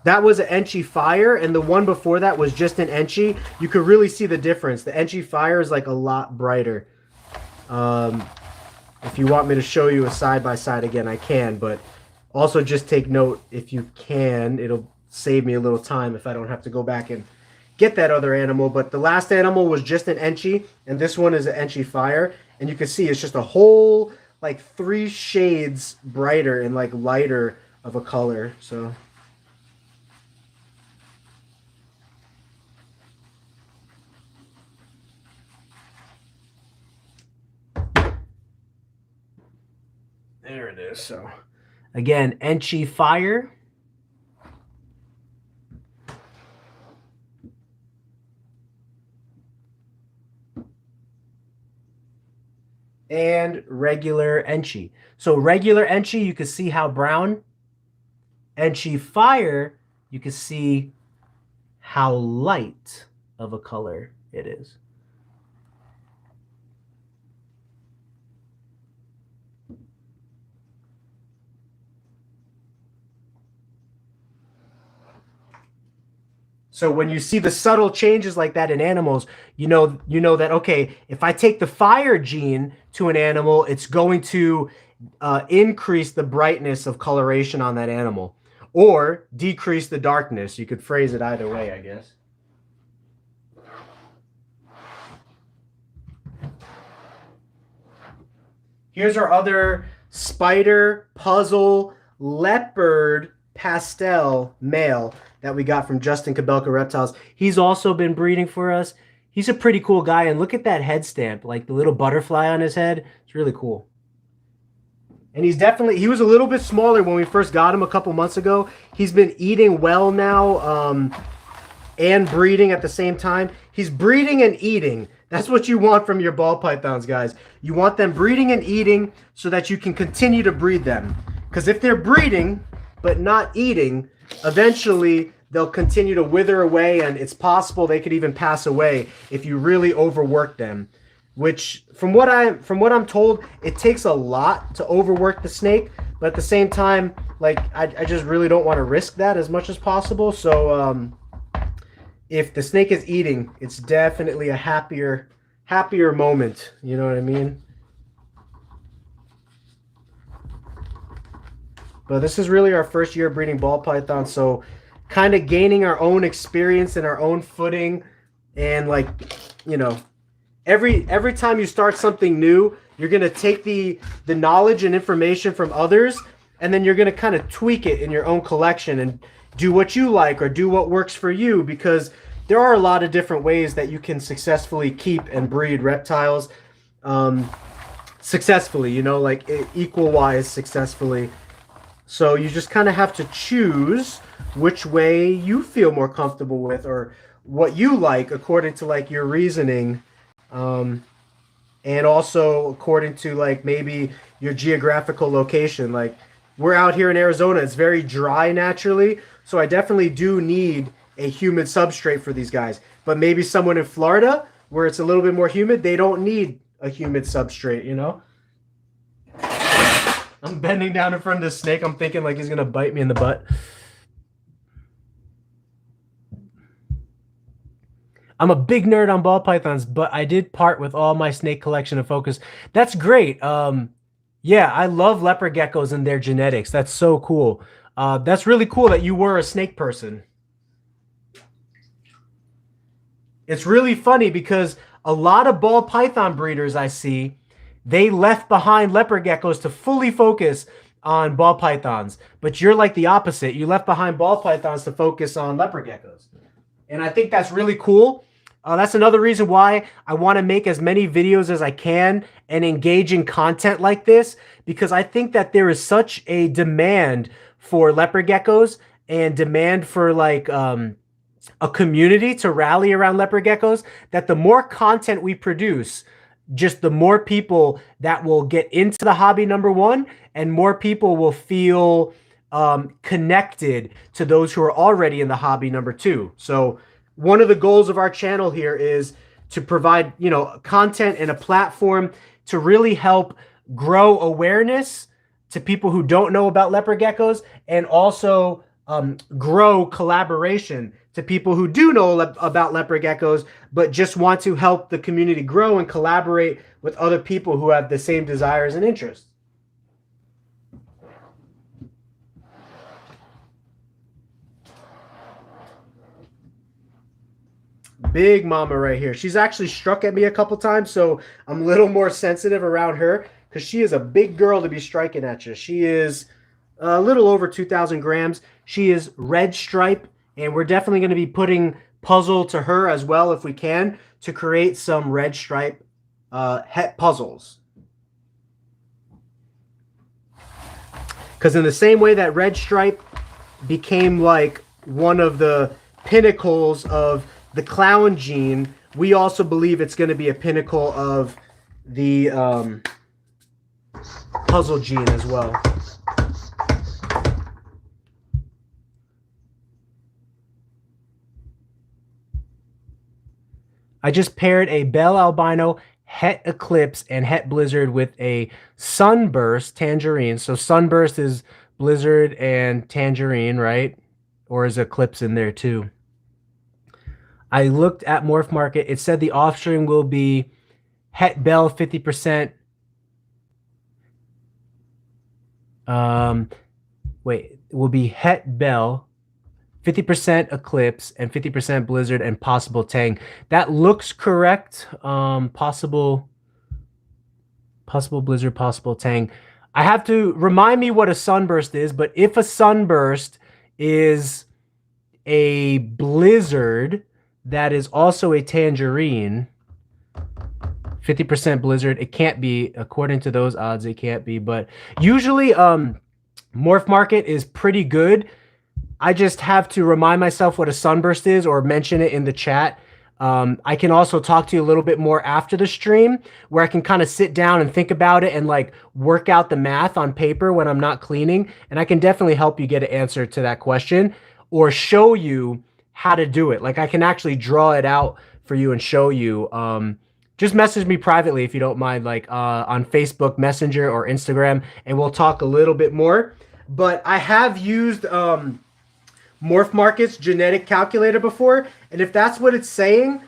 That was an Enchi Fire, and the one before that was just an Enchi. You could really see the difference. The Enchi Fire is like a lot brighter. If you want me to show you a side-by-side again, I can, but also just take note, if you can, it'll save me a little time if I don't have to go back and get that other animal. But the last animal was just an Enchi, and this one is an Enchi Fire, and you can see it's just a whole like 3 shades brighter and like lighter of a color. So there it is. So again, Enchi Fire. And regular Enchi. So regular Enchi, you can see how brown. Enchi Fire, you can see how light of a color it is. So when you see the subtle changes like that in animals, you know that, okay, if I take the fire gene to an animal, it's going to increase the brightness of coloration on that animal, or decrease the darkness. You could phrase it either way, I guess. Here's our other spider, puzzle, leopard, pastel male that we got from Justin Kabelka Reptiles. He's also been breeding for us. He's a pretty cool guy, and look at that head stamp, like the little butterfly on his head. It's really cool. And he was a little bit smaller when we first got him a couple months ago. He's been eating well now, and breeding at the same time. He's breeding and eating. That's what you want from your ball pythons, guys. You want them breeding and eating so that you can continue to breed them. Because if they're breeding but not eating, eventually they'll continue to wither away, and it's possible they could even pass away if you really overwork them. Which, from what I'm told, it takes a lot to overwork the snake, but at the same time, like I just really don't want to risk that as much as possible. So if the snake is eating, it's definitely a happier moment. You know what I mean? But this is really our first year breeding ball python, so kind of gaining our own experience and our own footing, and like, you know, every time you start something new, you're gonna take the knowledge and information from others, and then you're gonna kind of tweak it in your own collection and do what you like or do what works for you, because there are a lot of different ways that you can successfully keep and breed reptiles successfully, you know, like equal-wise successfully. So you just kind of have to choose which way you feel more comfortable with, or what you like according to like your reasoning, and also according to like maybe your geographical location. Like we're out here in Arizona, it's very dry naturally, so I definitely do need a humid substrate for these guys. But maybe someone in Florida where it's a little bit more humid, they don't need a humid substrate, you know? I'm bending down in front of this snake. I'm thinking like he's gonna bite me in the butt. I'm a big nerd on ball pythons, but I did part with all my snake collection to focus. That's great. Yeah, I love leopard geckos and their genetics. That's so cool. That's really cool that you were a snake person. It's really funny because a lot of ball python breeders I see, they left behind leopard geckos to fully focus on ball pythons. But you're like the opposite. You left behind ball pythons to focus on leopard geckos. And I think that's really cool. That's another reason why I want to make as many videos as I can and engaging content like this, because I think that there is such a demand for leopard geckos and demand for like a community to rally around leopard geckos, that the more content we produce, just the more people that will get into the hobby, number one, and more people will feel connected to those who are already in the hobby, number two. So one of the goals of our channel here is to provide, you know, content and a platform to really help grow awareness to people who don't know about leopard geckos, and also grow collaboration to people who do know about leopard geckos, but just want to help the community grow and collaborate with other people who have the same desires and interests. Big mama right here. She's actually struck at me a couple times, so I'm a little more sensitive around her because she is a big girl to be striking at you. She is a little over 2,000 grams. She is red stripe, and we're definitely going to be putting puzzle to her as well if we can to create some red stripe het puzzles. Because in the same way that red stripe became like one of the pinnacles of the clown gene, we also believe it's going to be a pinnacle of the puzzle gene as well. I just paired a Bell Albino, Het Eclipse, and Het Blizzard with a Sunburst Tangerine. So Sunburst is Blizzard and Tangerine, right? Or is Eclipse in there too? I looked at Morph Market. It said the offstring will be Het Bell 50%. Wait, it will be Het Bell 50% Eclipse and 50% Blizzard and possible Tang. That looks correct. Possible Blizzard, possible Tang. I have to remind me what a Sunburst is, but if a Sunburst is a Blizzard that is also a Tangerine, 50% Blizzard, it can't be, according to those odds, it can't be. But usually Morph Market is pretty good. I just have to remind myself what a Sunburst is or mention it in the chat. I can also talk to you a little bit more after the stream where I can kind of sit down and think about it and like work out the math on paper when I'm not cleaning. And I can definitely help you get an answer to that question or show you how to do it. Like I can actually draw it out for you and show you. Just message me privately if you don't mind, like on Facebook Messenger or Instagram, and we'll talk a little bit more. But I have used Morph Market's genetic calculator before, and if that's what it's saying,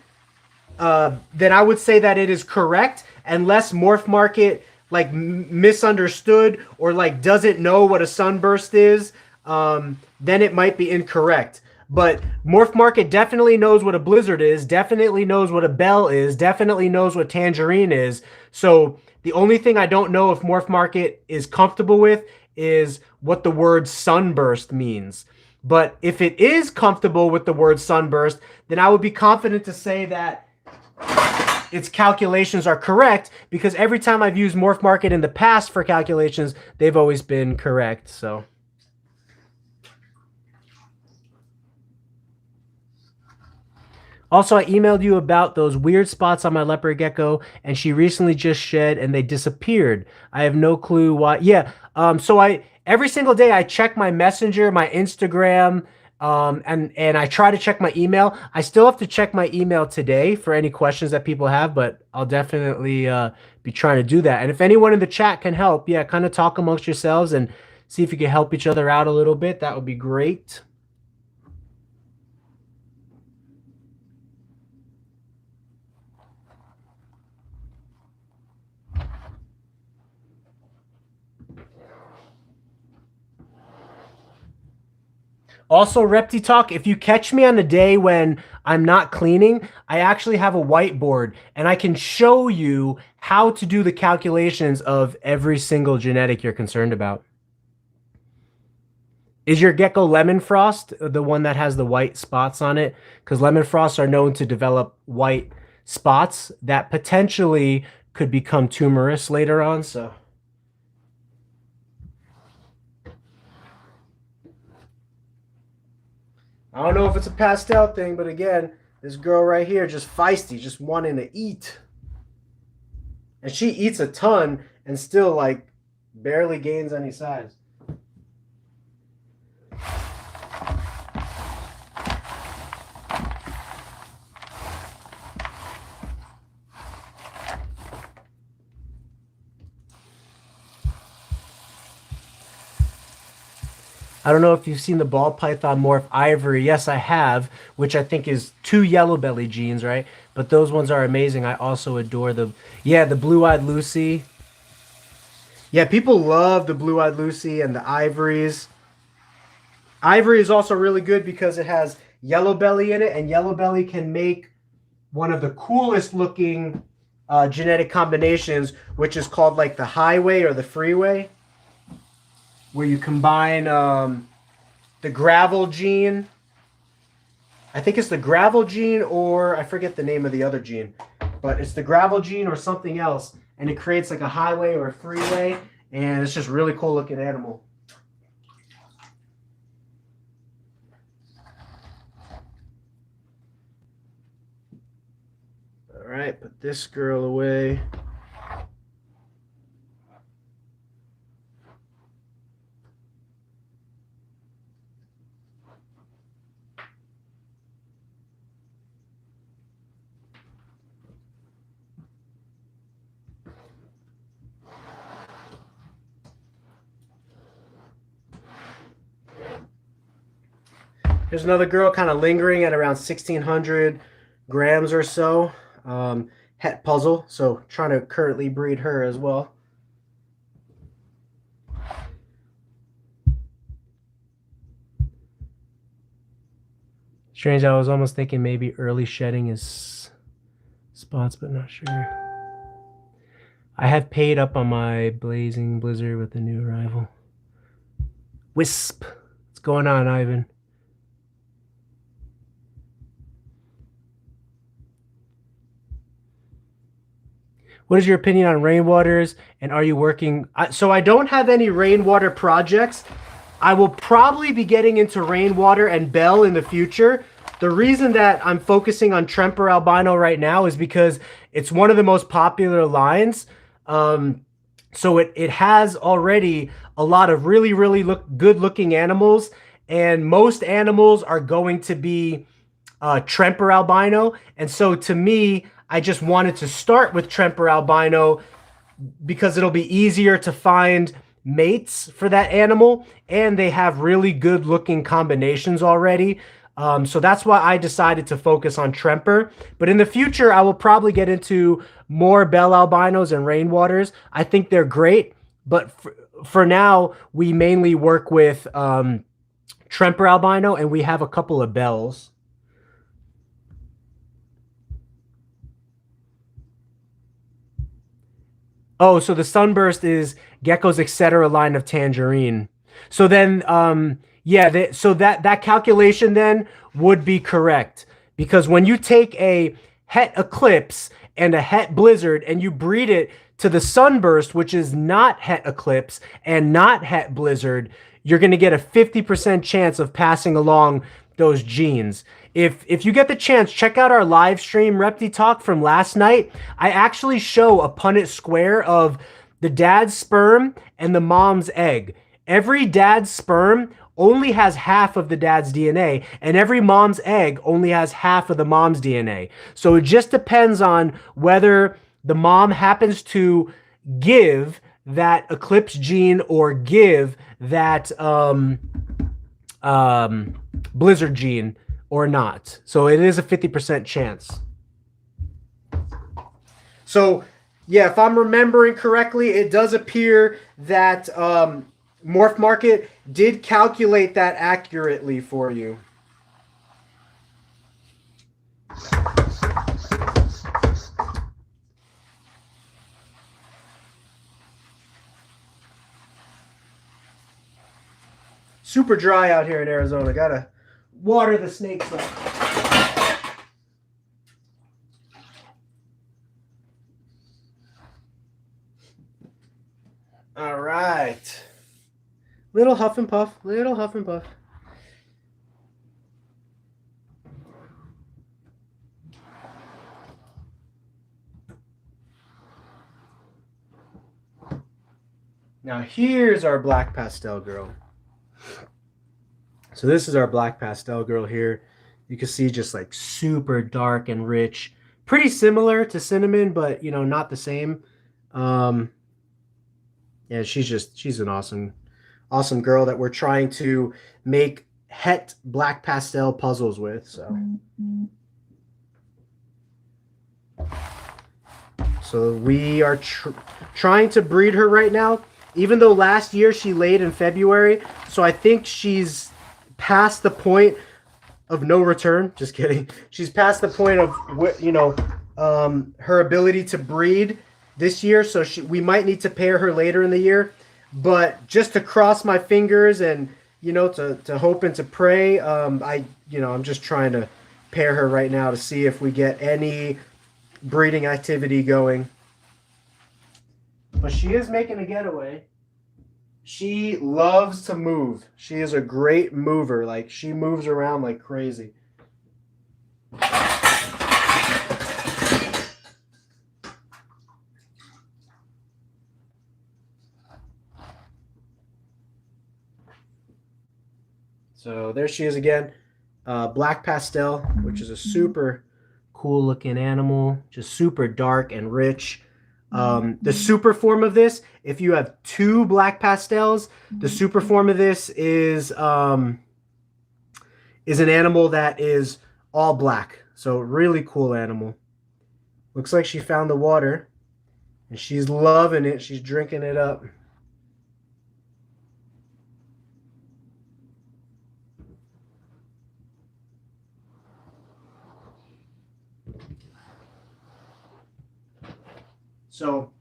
then I would say that it is correct, unless Morph Market like misunderstood or like doesn't know what a Sunburst is, then it might be incorrect. But Morph Market definitely knows what a Blizzard is, definitely knows what a Bell is, definitely knows what Tangerine is. So the only thing I don't know if Morph Market is comfortable with is what the word Sunburst means. But if it is comfortable with the word sunburst, then I would be confident to say that its calculations are correct, because every time I've used Morph Market in the past for calculations, they've always been correct. So also, I emailed you about those weird spots on my leopard gecko, and she recently just shed and they disappeared. I have no clue why. Yeah, so I every single day I check my messenger, my Instagram, and I try to check my email. I still have to check my email today for any questions that people have, but I'll definitely be trying to do that. And if anyone in the chat can help, yeah, kind of talk amongst yourselves and see if you can help each other out a little bit. That would be great. Also, Repti Talk, if you catch me on a day when I'm not cleaning, I actually have a whiteboard and I can show you how to do the calculations of every single genetic you're concerned about. Is your gecko lemon frost the one that has the white spots on it? Because lemon frosts are known to develop white spots that potentially could become tumorous later on. So I don't know if it's a pastel thing, but again, this girl right here just feisty, just wanting to eat. And she eats a ton and still like barely gains any size. I don't know if you've seen the ball python morph ivory. Yes, I have, which I think is 2 yellow belly genes, right? But those ones are amazing. I also adore the blue-eyed Lucy. Yeah, people love the blue-eyed Lucy and the ivories. Ivory is also really good because it has yellow belly in it, and yellow belly can make one of the coolest looking genetic combinations, which is called like the highway or the freeway, where you combine the gravel gene. I think it's the gravel gene, or I forget the name of the other gene, but it's the gravel gene or something else, and it creates like a highway or a freeway, and it's just really cool looking animal. All right, put this girl away. Here's another girl kind of lingering at around 1,600 grams or so. Het puzzle, so trying to currently breed her as well. Strange, I was almost thinking maybe early shedding is spots, but not sure. I have paid up on my Blazing Blizzard with the new arrival. Wisp. What's going on, Ivan? What is your opinion on rainwaters, and are you working? So I don't have any rainwater projects. I will probably be getting into rainwater and bell in the future. The reason that I'm focusing on Tremper albino right now is because it's one of the most popular lines. So it has already a lot of really good looking animals, and most animals are going to be Tremper albino. And so to me, I just wanted to start with Tremper albino because it'll be easier to find mates for that animal, and they have really good looking combinations already. So that's why I decided to focus on Tremper. But in the future, I will probably get into more bell albinos and rainwaters. I think they're great, but for now, we mainly work with Tremper albino, and we have a couple of bells. Oh, so the Sunburst is Gecko's etc. line of Tangerine. So then, Yeah, so that calculation then would be correct, because when you take a het eclipse and a het blizzard and you breed it to the sunburst, which is not het eclipse and not het blizzard, you're going to get a 50% chance of passing along those genes. If you get the chance, check out our live stream Repti Talk from last night. I actually show a Punnett square of the dad's sperm and the mom's egg. Every dad's sperm only has half of the dad's DNA, and every mom's egg only has half of the mom's DNA. So it just depends on whether the mom happens to give that eclipse gene or give that blizzard gene or not. So it is a 50% chance. So yeah, if I'm remembering correctly, it does appear that Morph Market did calculate that accurately for you. Super dry out here in Arizona. Gotta water the snakes up. All right. Little huff and puff, little huff and puff. Now here's our black pastel girl. So this is our black pastel girl here. You can see just like super dark and rich. Pretty similar to cinnamon, but you know, not the same. Yeah, she's an awesome girl that we're trying to make het black pastel puzzles with. So we are trying to breed her right now, even though last year she laid in February. So I think she's past the point of no return. Just kidding. She's past the point of, you know, her ability to breed this year. So we might need to pair her later in the year. But just to cross my fingers and, you know, to hope and to pray, I'm just trying to pair her right now to see if we get any breeding activity going. But she is making a getaway. She loves to move. She is a great mover. Like, she moves around like crazy. So there she is again. Black pastel, which is a super cool looking animal. Just super dark and rich. The super form of this, if you have two black pastels, the super form of this is an animal that is all black. So really cool animal. Looks like she found the water and she's loving it. She's drinking it up. So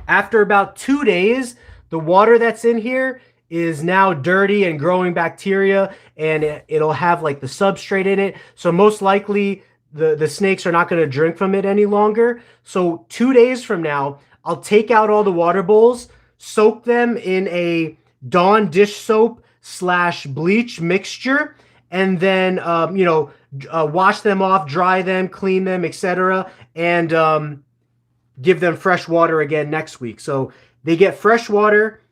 after about 2 days, the water that's in here is now dirty and growing bacteria, and it'll have like the substrate in it. So most likely the snakes are not going to drink from it any longer. So 2 days from now, I'll take out all the water bowls, soak them in a Dawn dish soap / bleach mixture, and then wash them off, dry them, clean them, etc. And give them fresh water again next week. So they get fresh water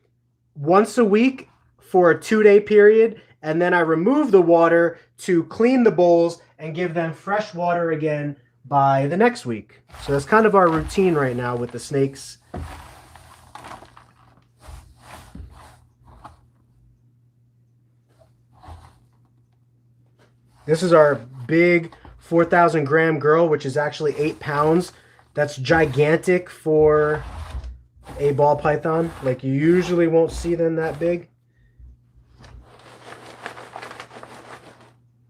once a week for a 2-day period, and then I remove the water to clean the bowls and give them fresh water again by the next week. So that's kind of our routine right now with the snakes. This is our big 4,000 gram girl, which is actually 8 pounds. That's gigantic for a ball python. Like, you usually won't see them that big.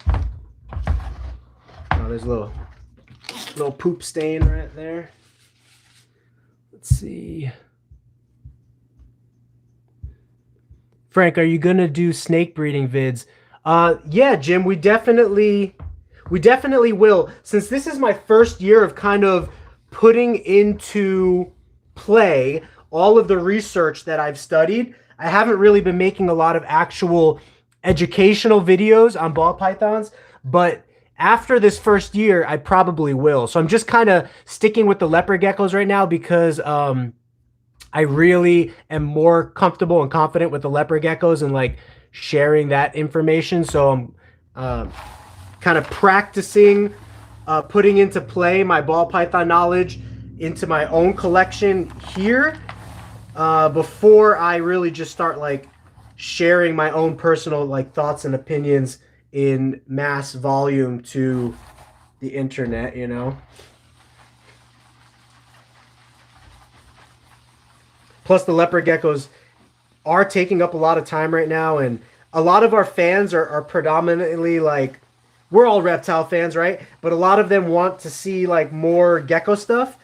Oh, there's a little poop stain right there. Let's see. Frank, are you gonna do snake breeding vids? Yeah, Jim, we definitely will. Since this is my first year of kind of putting into play all of the research that I've studied, I haven't really been making a lot of actual educational videos on ball pythons, but after this first year, I probably will. So I'm just kind of sticking with the leopard geckos right now because I really am more comfortable and confident with the leopard geckos and like sharing that information. So I'm kind of practicing putting into play my ball python knowledge into my own collection here before I really just start like sharing my own personal like thoughts and opinions in mass volume to the internet, you know. Plus the leopard geckos are taking up a lot of time right now, and a lot of our fans are predominantly like, we're all reptile fans, right? But a lot of them want to see like more gecko stuff.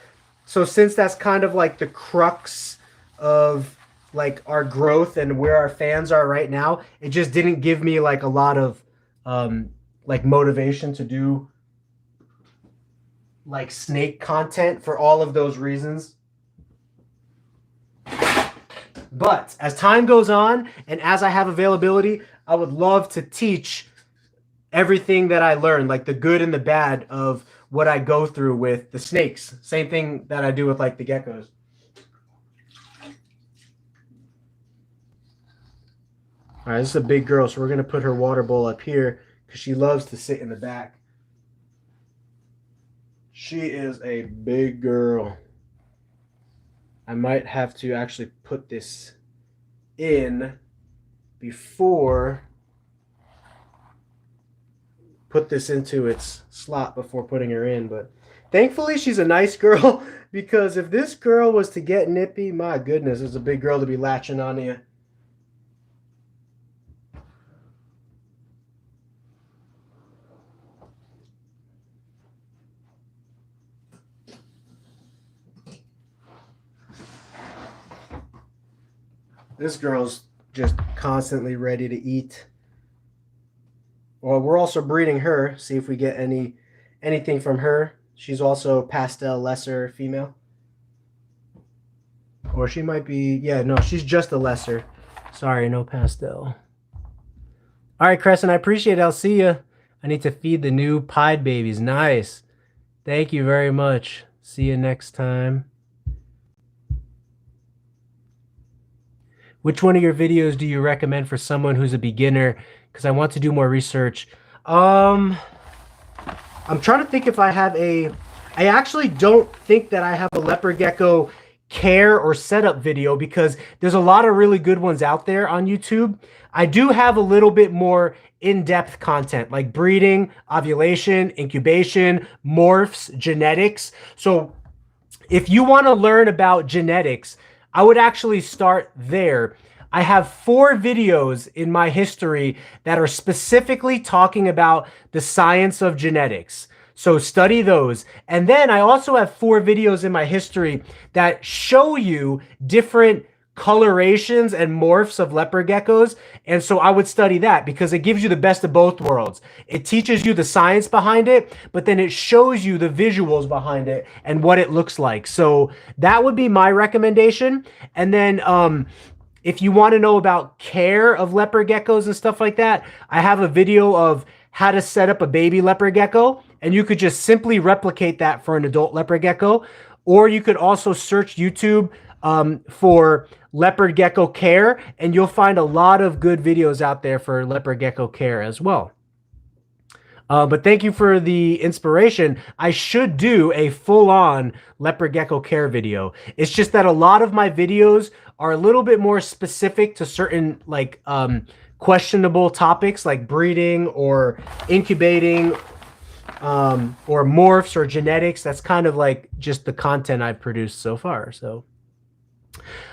So since that's kind of like the crux of like our growth and where our fans are right now, it just didn't give me like a lot of like motivation to do like snake content for all of those reasons. But as time goes on and as I have availability, I would love to teach everything that I learned, like the good and the bad of what I go through with the snakes. Same thing that I do with like the geckos. All right, this is a big girl, so we're going to put her water bowl up here because she loves to sit in the back. She is a big girl. I might have to actually put this in before, put this into its slot before putting her in. But thankfully she's a nice girl because if this girl was to get nippy, my goodness, it's a big girl to be latching on you. This girl's just constantly ready to eat. Well, we're also breeding her. See if we get anything from her. She's also pastel lesser female. Or she might be, yeah, no, she's just a lesser. Sorry, no pastel. All right, Crescent, I appreciate it. I'll see you. I need to feed the new pied babies. Nice. Thank you very much. See you next time. Which one of your videos do you recommend for someone who's a beginner? Because I want to do more research. I'm trying to think if I have a... I actually don't think that I have a leopard gecko care or setup video because there's a lot of really good ones out there on YouTube. I do have a little bit more in-depth content like breeding, ovulation, incubation, morphs, genetics. So if you want to learn about genetics, I would actually start there. I have 4 videos in my history that are specifically talking about the science of genetics. So study those. And then I also have 4 videos in my history that show you different colorations and morphs of leopard geckos. And so I would study that because it gives you the best of both worlds. It teaches you the science behind it, but then it shows you the visuals behind it and what it looks like. So that would be my recommendation. And then if you want to know about care of leopard geckos and stuff like that, I have a video of how to set up a baby leopard gecko, and you could just simply replicate that for an adult leopard gecko. Or you could also search YouTube for leopard gecko care, and you'll find a lot of good videos out there for leopard gecko care as well. But thank you for the inspiration. I should do a full-on leopard gecko care video. It's just that a lot of my videos are a little bit more specific to certain like questionable topics like breeding or incubating or morphs or genetics. That's kind of like just the content I've produced so far. So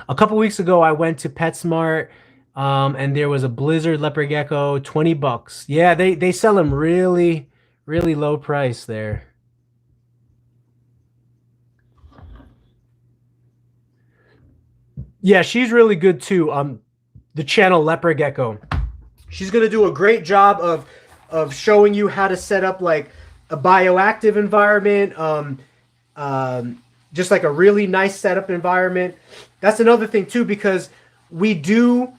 a couple weeks ago, I went to PetSmart and there was a blizzard leopard gecko, $20. Yeah, they sell them really, really low price there. Yeah, she's really good too. the channel Leopard Gecko. She's going to do a great job of showing you how to set up like a bioactive environment, just like a really nice setup environment. That's another thing too, because we do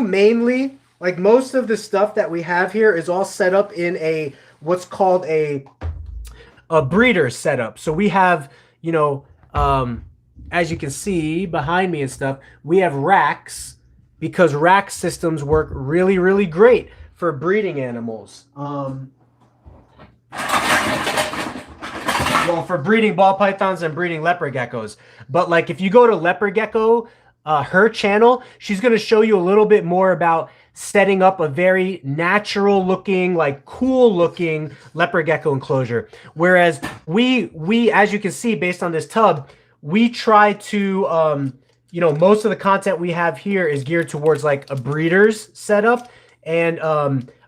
mainly, like most of the stuff that we have here is all set up in a what's called a breeder setup. So we have, you know, as you can see behind me and stuff, we have racks, because rack systems work really, really great for breeding animals. Well, for breeding ball pythons and breeding leopard geckos. But like if you go to Leopard Gecko, her channel, she's going to show you a little bit more about setting up a very natural looking, like cool looking leopard gecko enclosure. Whereas we, as you can see, based on this tub, we try to, you know, most of the content we have here is geared towards like a breeder's setup and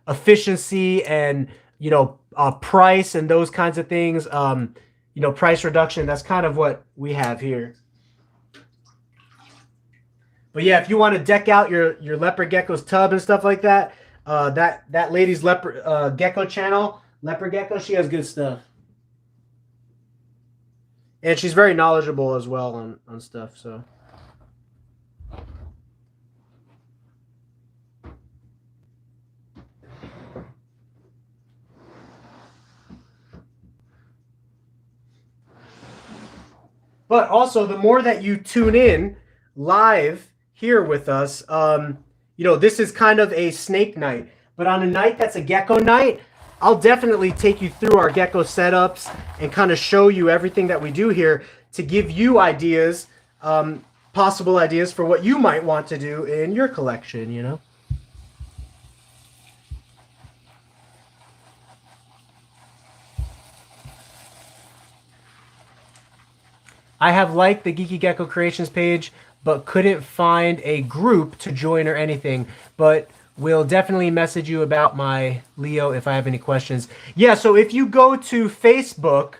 efficiency and, you know, price and those kinds of things. You know, price reduction. That's kind of what we have here. But yeah, if you want to deck out your leopard gecko's tub and stuff like that, that lady's leopard gecko channel, Leopard Gecko, she has good stuff. And she's very knowledgeable as well on stuff, so. But also, the more that you tune in live here with us, you know, this is kind of a snake night. But on a night that's a gecko night, I'll definitely take you through our gecko setups and kind of show you everything that we do here to give you ideas, possible ideas for what you might want to do in your collection, you know. I have liked the Geeky Gecko Creations page, but couldn't find a group to join or anything. But we'll definitely message you about my Leo if I have any questions. Yeah, so if you go to Facebook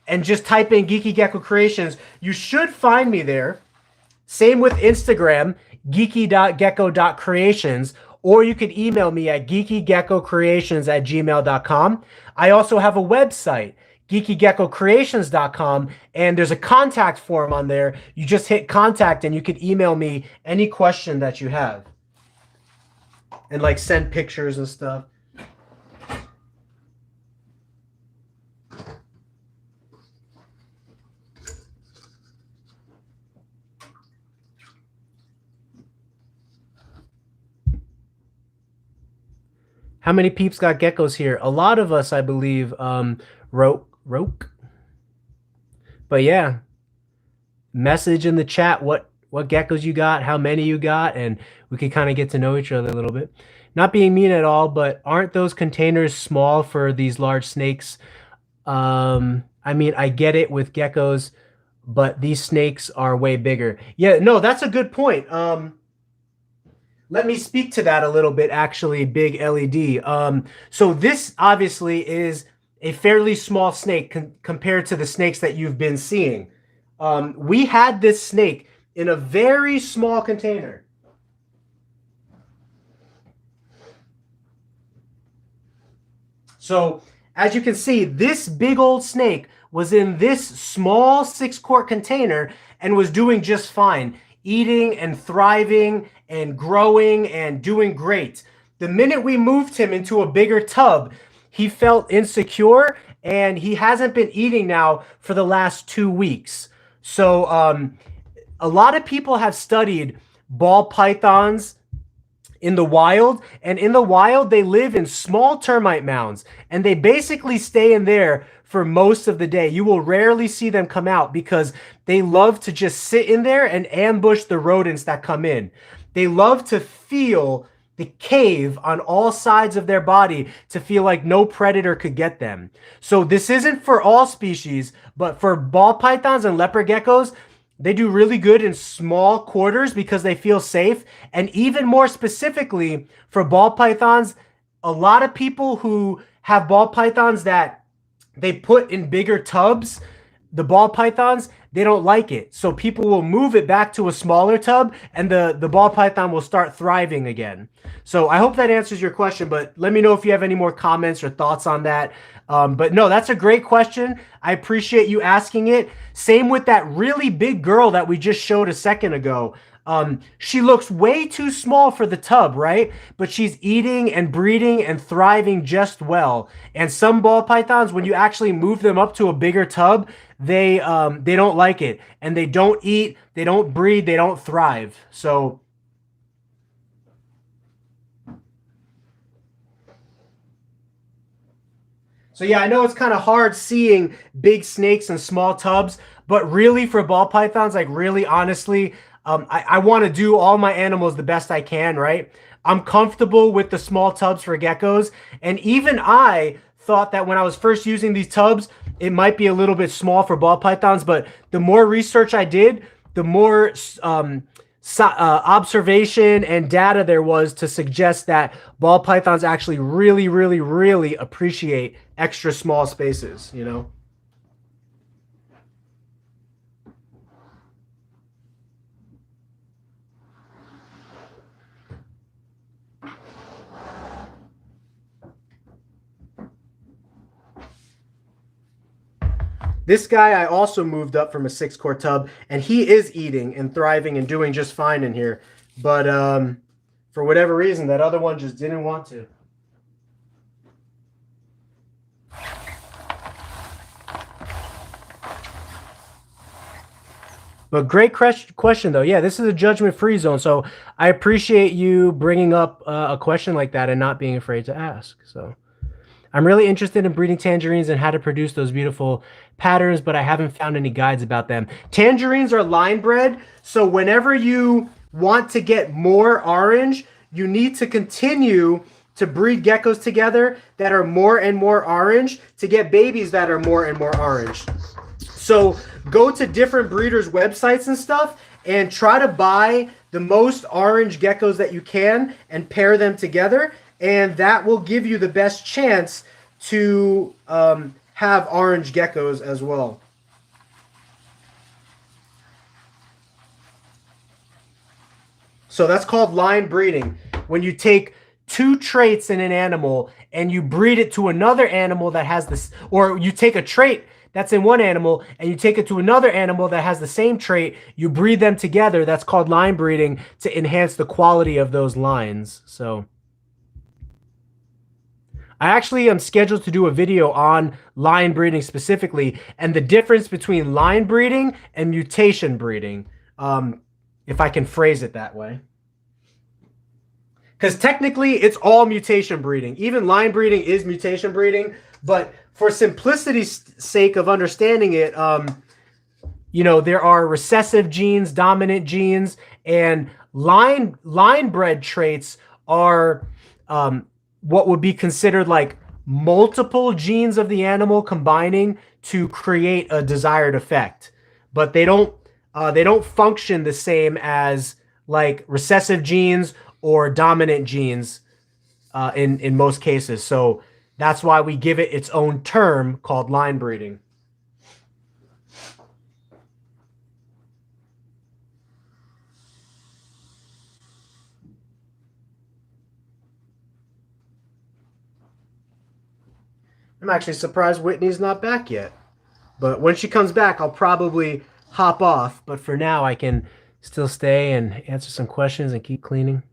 and just type in Geeky Gecko Creations, you should find me there. Same with Instagram, geeky.gecko.creations, or you can email me at geekygeckocreations@gmail.com. I also have a website, GeekyGeckoCreations.com, and there's a contact form on there. You just hit contact and you can email me any question that you have. And like send pictures and stuff. How many peeps got geckos here? A lot of us, I believe, Roke. But yeah, message in the chat what geckos you got, how many you got, and we can kind of get to know each other a little bit. Not being mean at all, but aren't those containers small for these large snakes? I mean, I get it with geckos, but these snakes are way bigger. Yeah, no, that's a good point. Let me speak to that a little bit, actually, Big LED. So this obviously is a fairly small snake compared to the snakes that you've been seeing. We had this snake in a very small container. So as you can see, this big old snake was in this small 6-quart container and was doing just fine, eating and thriving and growing and doing great. The minute we moved him into a bigger tub, he felt insecure and he hasn't been eating now for the last 2 weeks. So a lot of people have studied ball pythons in the wild, and in the wild they live in small termite mounds and they basically stay in there for most of the day. You will rarely see them come out because they love to just sit in there and ambush the rodents that come in. They love to feel the cave on all sides of their body to feel like no predator could get them. So this isn't for all species, but for ball pythons and leopard geckos, they do really good in small quarters because they feel safe. And even more specifically for ball pythons, a lot of people who have ball pythons that they put in bigger tubs, the ball pythons, they don't like it. So people will move it back to a smaller tub and the ball python will start thriving again. So I hope that answers your question, but let me know if you have any more comments or thoughts on that. But no, that's a great question. I appreciate you asking it. Same with that really big girl that we just showed a second ago. She looks way too small for the tub, right? But she's eating and breeding and thriving just well. And some ball pythons, when you actually move them up to a bigger tub, they don't like it. And they don't eat, they don't breed, they don't thrive. So yeah, I know it's kind of hard seeing big snakes in small tubs, but really for ball pythons, like really honestly, I want to do all my animals the best I can, right? I'm comfortable with the small tubs for geckos. And even I thought that when I was first using these tubs, it might be a little bit small for ball pythons, but the more research I did, the more observation and data there was to suggest that ball pythons actually really, really, really appreciate extra small spaces, you know? This guy I also moved up from a 6-quart tub, and he is eating and thriving and doing just fine in here. But for whatever reason, that other one just didn't want to. But great question, though. Yeah, this is a judgment-free zone, so I appreciate you bringing up a question like that and not being afraid to ask. So I'm really interested in breeding tangerines and how to produce those beautiful patterns, but I haven't found any guides about them. Tangerines are line bred, so whenever you want to get more orange, you need to continue to breed geckos together that are more and more orange to get babies that are more and more orange. So go to different breeders' websites and stuff and try to buy the most orange geckos that you can and pair them together. And that will give you the best chance to have orange geckos as well. So that's called line breeding. When you take two traits in an animal and you breed it to another animal that has this, or you take a trait that's in one animal and you take it to another animal that has the same trait, you breed them together. That's called line breeding to enhance the quality of those lines. So I actually am scheduled to do a video on line breeding specifically and the difference between line breeding and mutation breeding, if I can phrase it that way. Because technically it's all mutation breeding. Even line breeding is mutation breeding, but for simplicity's sake of understanding it, you know, there are recessive genes, dominant genes, and line bred traits are what would be considered like multiple genes of the animal combining to create a desired effect. But they don't function the same as like recessive genes or dominant genes in most cases. So that's why we give it its own term called line breeding. I'm actually surprised Whitney's not back yet. But when she comes back, I'll probably hop off. But for now, I can still stay and answer some questions and keep cleaning.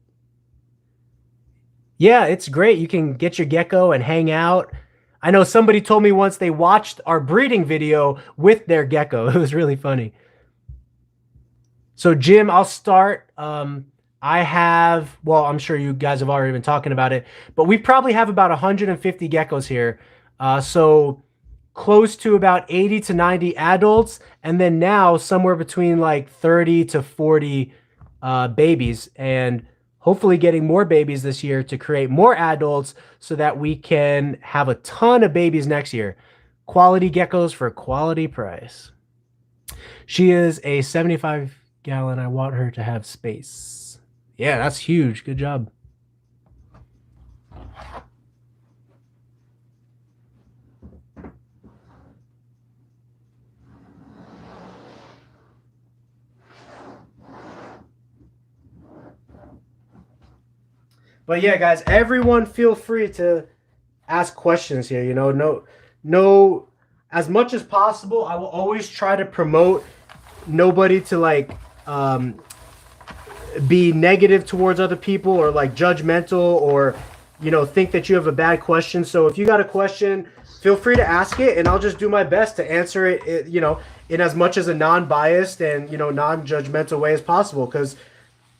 Yeah, it's great. You can get your gecko and hang out. I know somebody told me once they watched our breeding video with their gecko. It was really funny. So Jim, I'll start. I have, well, I'm sure you guys have already been talking about it, but we probably have about 150 geckos here. So close to about 80 to 90 adults, and then now somewhere between like 30 to 40 babies, and hopefully getting more babies this year to create more adults so that we can have a ton of babies next year. Quality geckos for quality price. She is a 75-gallon. I want her to have space. Yeah, that's huge. Good job. But yeah, guys, everyone feel free to ask questions here. You know, no, as much as possible, I will always try to promote nobody to like be negative towards other people or like judgmental or think that you have a bad question. So if you got a question, feel free to ask it and I'll just do my best to answer it, in as much as a non-biased and non-judgmental way as possible, because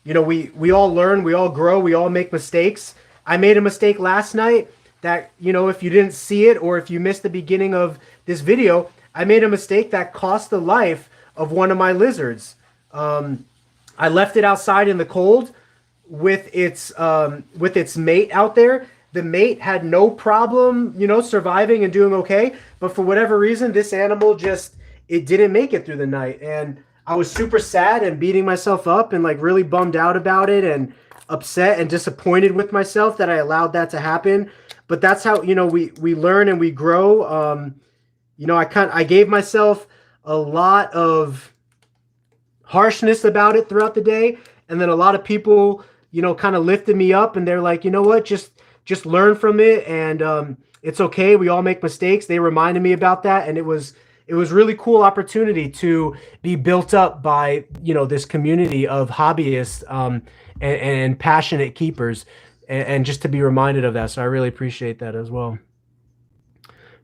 we all learn, we all grow, we all make mistakes. I made a mistake last night that, if you didn't see it or if you missed the beginning of this video, I made a mistake that cost the life of one of my lizards. I left it outside in the cold with its mate out there. The mate had no problem, surviving and doing okay. But for whatever reason, this animal just it didn't make it through the night, and I was super sad and beating myself up and like really bummed out about it and upset and disappointed with myself that I allowed that to happen. But that's how we learn and we grow. I gave myself a lot of harshness about it throughout the day, and then a lot of people kind of lifted me up and they're like, you know what, just learn from it, and it's okay, we all make mistakes. They reminded me about that, and it was really cool opportunity to be built up by this community of hobbyists, and passionate keepers, and just to be reminded of that. So I really appreciate that as well.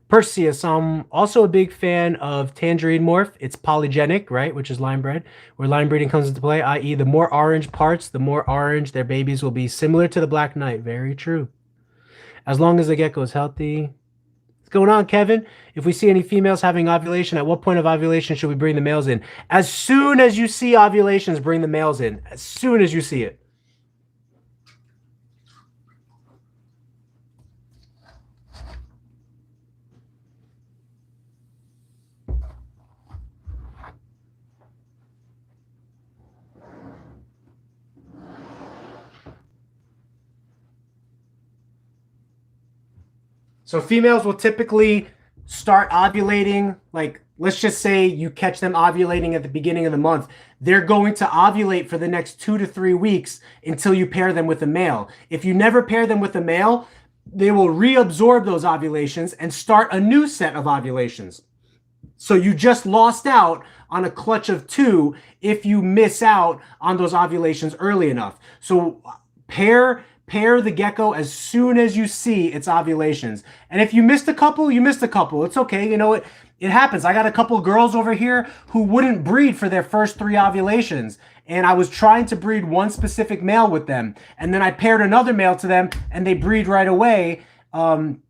Perseus, I'm also a big fan of Tangerine Morph. It's polygenic, right, which is line bred, where line breeding comes into play, i.e. the more orange parts, the more orange their babies will be, similar to the Black Knight. Very true. As long as the gecko is healthy. What's going on, Kevin? If we see any females having ovulation, at what point of ovulation should we bring the males in? As soon as you see ovulations, bring the males in. As soon as you see it. So females will typically start ovulating, like, let's just say you catch them ovulating at the beginning of the month. They're going to ovulate for the next 2 to 3 weeks until you pair them with a male. If you never pair them with a male, they will reabsorb those ovulations and start a new set of ovulations. So you just lost out on a clutch of 2 if you miss out on those ovulations early enough. So pair the gecko as soon as you see its ovulations. And if you missed a couple, you missed a couple. It's okay. It happens. I got a couple girls over here who wouldn't breed for their first 3 ovulations. And I was trying to breed one specific male with them. And then I paired another male to them and they breed right away. I'm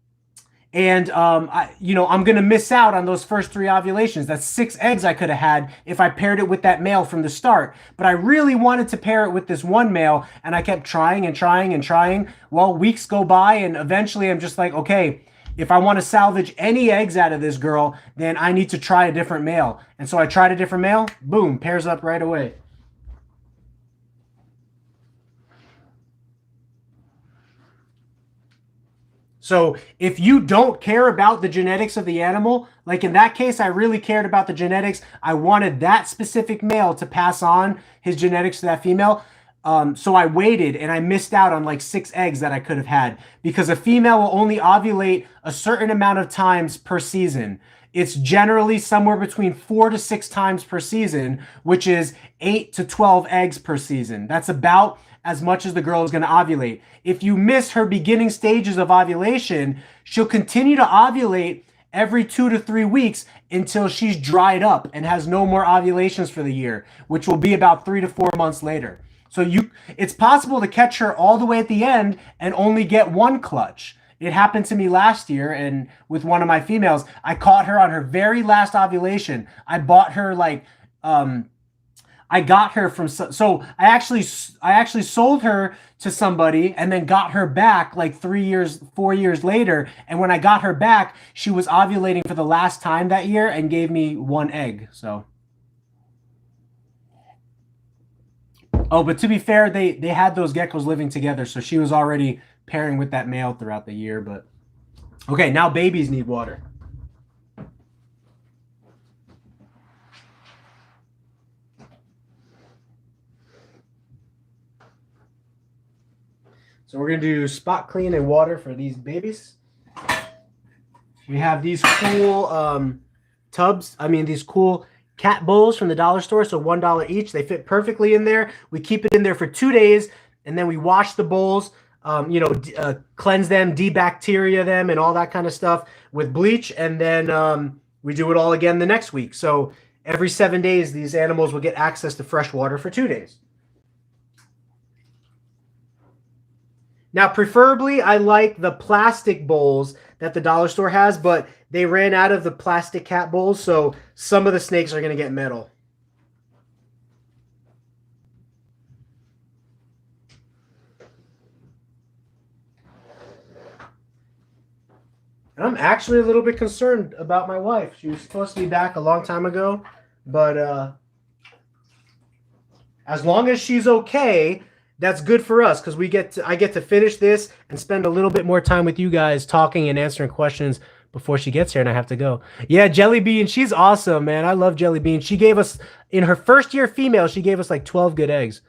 going to miss out on those first 3 ovulations. That's 6 eggs I could have had if I paired it with that male from the start. But I really wanted to pair it with this one male, and I kept trying and trying and trying. Well, weeks go by, and eventually I'm just like, okay, if I want to salvage any eggs out of this girl, then I need to try a different male. And so I tried a different male, boom, pairs up right away. So if you don't care about the genetics of the animal, like in that case, I really cared about the genetics. I wanted that specific male to pass on his genetics to that female. So I waited and I missed out on like 6 eggs that I could have had, because a female will only ovulate a certain amount of times per season. It's generally somewhere between 4 to 6 times per season, which is 8 to 12 eggs per season. That's about as much as the girl is going to ovulate. If you miss her beginning stages of ovulation, she'll continue to ovulate every 2 to 3 weeks until she's dried up and has no more ovulations for the year, which will be about 3 to 4 months later. So it's possible to catch her all the way at the end and only get 1 clutch. It happened to me last year, and with one of my females, I caught her on her very last ovulation. I bought her like I got her from, so I actually sold her to somebody and then got her back like 4 years later. And when I got her back, she was ovulating for the last time that year and gave me 1 egg. So, oh, but to be fair, they had those geckos living together, so she was already pairing with that male throughout the year. But okay, now babies need water. So we're going to do spot clean and water for these babies. We have these cool tubs. I mean, these cool cat bowls from the dollar store. So $1 each. They fit perfectly in there. We keep it in there for 2 days, and then we wash the bowls, cleanse them, debacteria them, and all that kind of stuff with bleach. And then we do it all again the next week. So every 7 days, these animals will get access to fresh water for 2 days. Now, preferably, I like the plastic bowls that the dollar store has, but they ran out of the plastic cat bowls, so some of the snakes are going to get metal. And I'm actually a little bit concerned about my wife. She was supposed to be back a long time ago, but as long as she's okay, that's good for us because I get to finish this and spend a little bit more time with you guys talking and answering questions before she gets here and I have to go. Yeah, Jelly Bean, she's awesome, man. I love Jelly Bean. She gave us, in her first year female, she gave us like 12 good eggs.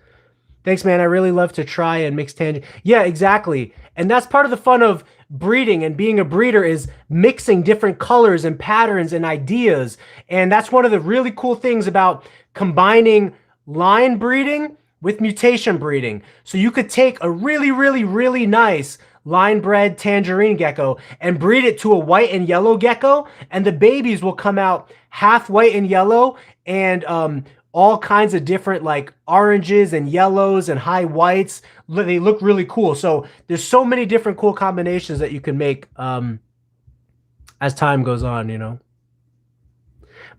Thanks, man. I really love to try and mix tangent. Yeah, exactly. And that's part of the fun of breeding and being a breeder is mixing different colors and patterns and ideas. And that's one of the really cool things about combining line breeding with mutation breeding. So you could take a really, really, really nice line bred tangerine gecko and breed it to a white and yellow gecko, and the babies will come out half white and yellow and all kinds of different like oranges and yellows and high whites. They look really cool. So there's so many different cool combinations that you can make as time goes on, you know.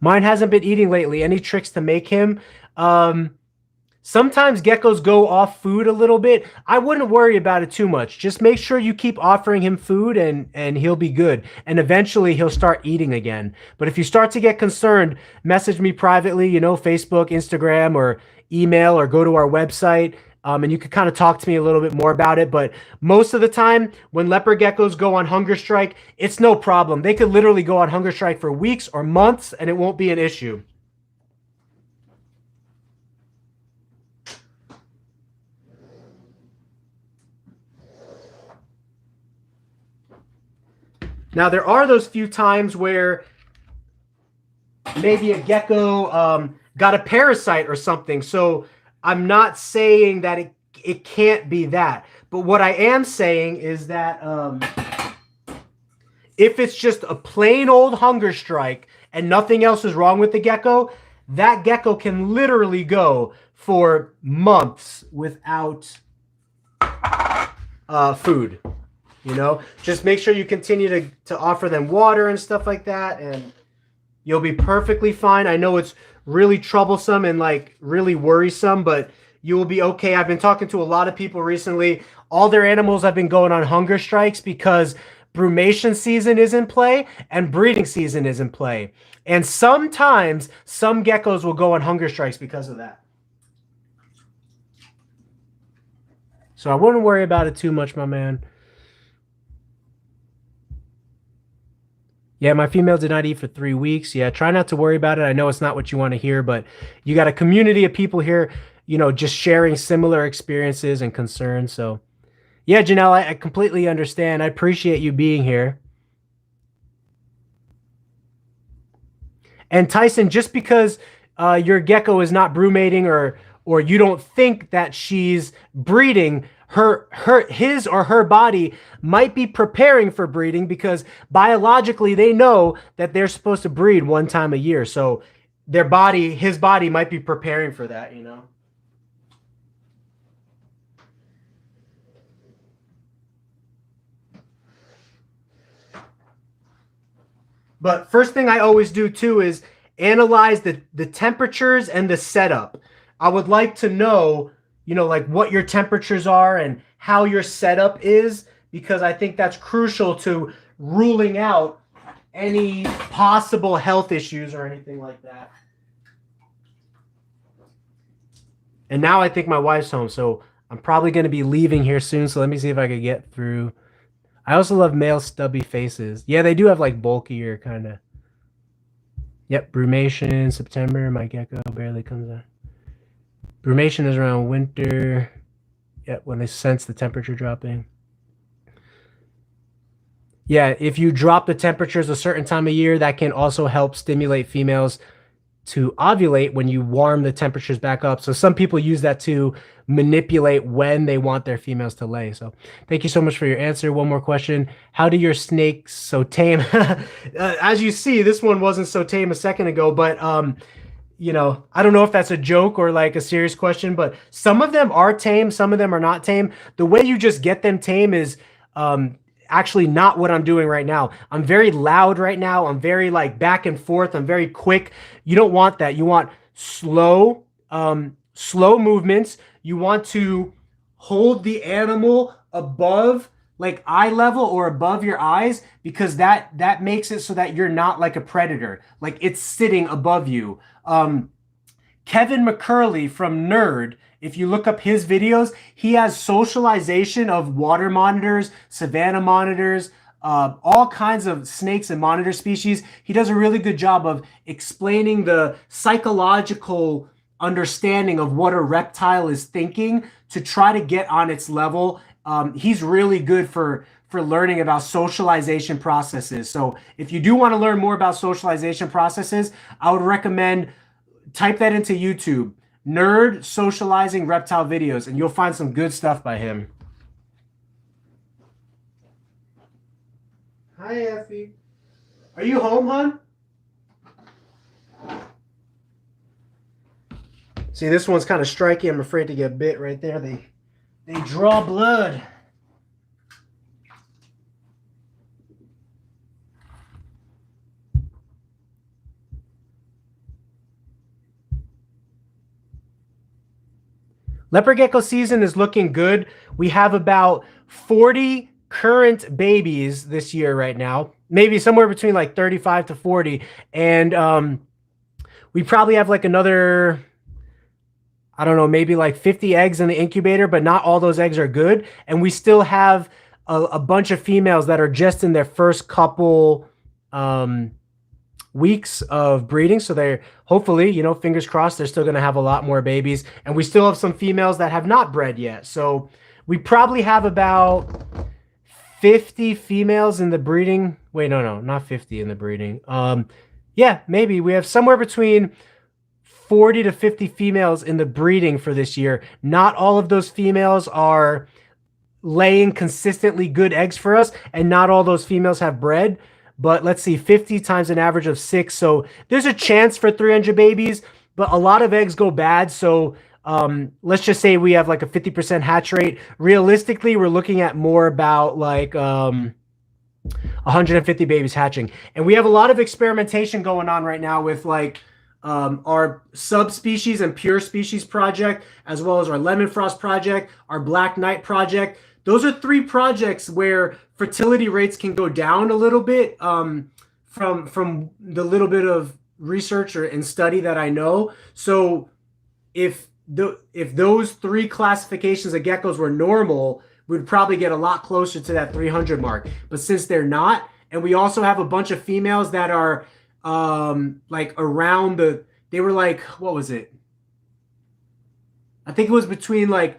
Mine hasn't been eating lately. Any tricks to make him? Sometimes geckos go off food a little bit. I wouldn't worry about it too much. Just make sure you keep offering him food and he'll be good. And eventually he'll start eating again. But if you start to get concerned, message me privately, you know, Facebook, Instagram, or email, or go to our website. And you could kind of talk to me a little bit more about it. But most of the time, when leopard geckos go on hunger strike, it's no problem. They could literally go on hunger strike for weeks or months and it won't be an issue. Now, there are those few times where maybe a gecko got a parasite or something. So I'm not saying that it can't be that. But what I am saying is that if it's just a plain old hunger strike and nothing else is wrong with the gecko, that gecko can literally go for months without food. You know, just make sure you continue to offer them water and stuff like that, and you'll be perfectly fine. I know it's really troublesome and like really worrisome, but you will be okay. I've been talking to a lot of people recently. All their animals have been going on hunger strikes because brumation season is in play and breeding season is in play. And sometimes some geckos will go on hunger strikes because of that. So I wouldn't worry about it too much, my man. Yeah, my female did not eat for 3 weeks. Yeah, try not to worry about it. I know it's not what you want to hear, but you got a community of people here, you know, just sharing similar experiences and concerns. So, yeah, Janelle, I completely understand. I appreciate you being here. And Tyson, just because your gecko is not brumating or you don't think that she's breeding, his or her body might be preparing for breeding because biologically they know that they're supposed to breed 1 time a year. So his body might be preparing for that, you know. But first thing I always do too is analyze the temperatures and the setup. I would like to know, you know, like what your temperatures are and how your setup is, because I think that's crucial to ruling out any possible health issues or anything like that. And now I think my wife's home, so I'm probably going to be leaving here soon. So let me see if I could get through. I also love male stubby faces. Yeah, they do have like bulkier kind of. Yep, brumation, September. My gecko barely comes out. Brumation is around winter. Yeah, when they sense the temperature dropping. Yeah, if you drop the temperatures a certain time of year, that can also help stimulate females to ovulate when you warm the temperatures back up. So some people use that to manipulate when they want their females to lay. So thank you so much for your answer. One more question. How do your snakes so tame? As you see, this one wasn't so tame a second ago, but you know, I don't know if that's a joke or like a serious question, but some of them are tame, some of them are not tame. The way you just get them tame is actually not what I'm doing right now. I'm very loud right now. I'm very like back and forth. I'm very quick. You don't want that. You want slow, slow movements. You want to hold the animal above like eye level or above your eyes, because that makes it so that you're not like a predator. Like it's sitting above you. Kevin McCurley from Nerd, if you look up his videos, he has socialization of water monitors, savanna monitors, all kinds of snakes and monitor species. He does a really good job of explaining the psychological understanding of what a reptile is thinking to try to get on its level. He's really good for learning about socialization processes. So if you do want to learn more about socialization processes, I would recommend type that into YouTube, Nerd Socializing Reptile Videos, and you'll find some good stuff by him. Hi, Effie. Are you home, hon? See, this one's kind of striky. I'm afraid to get bit right there. They draw blood. Leopard gecko season is looking good. We have about 40 current babies this year right now, maybe somewhere between like 35 to 40. And we probably have like another, I don't know, maybe like 50 eggs in the incubator, but not all those eggs are good. And we still have a bunch of females that are just in their first couple weeks of breeding. So they're hopefully, you know, fingers crossed, they're still going to have a lot more babies. And we still have some females that have not bred yet. So we probably have about 50 females in the breeding. Wait, no, not 50 in the breeding. Yeah, maybe we have somewhere between 40 to 50 females in the breeding for this year. Not all of those females are laying consistently good eggs for us, and not all those females have bred. But let's see, 50 times an average of 6. So there's a chance for 300 babies, but a lot of eggs go bad. So let's just say we have like a 50% hatch rate. Realistically, we're looking at more about like 150 babies hatching. And we have a lot of experimentation going on right now with like our subspecies and pure species project, as well as our lemon frost project, our black knight project. Those are 3 projects where fertility rates can go down a little bit from the little bit of research and study that I know. So if those 3 classifications of geckos were normal, we'd probably get a lot closer to that 300 mark. But since they're not, and we also have a bunch of females that are like around they were like, what was it? I think it was between like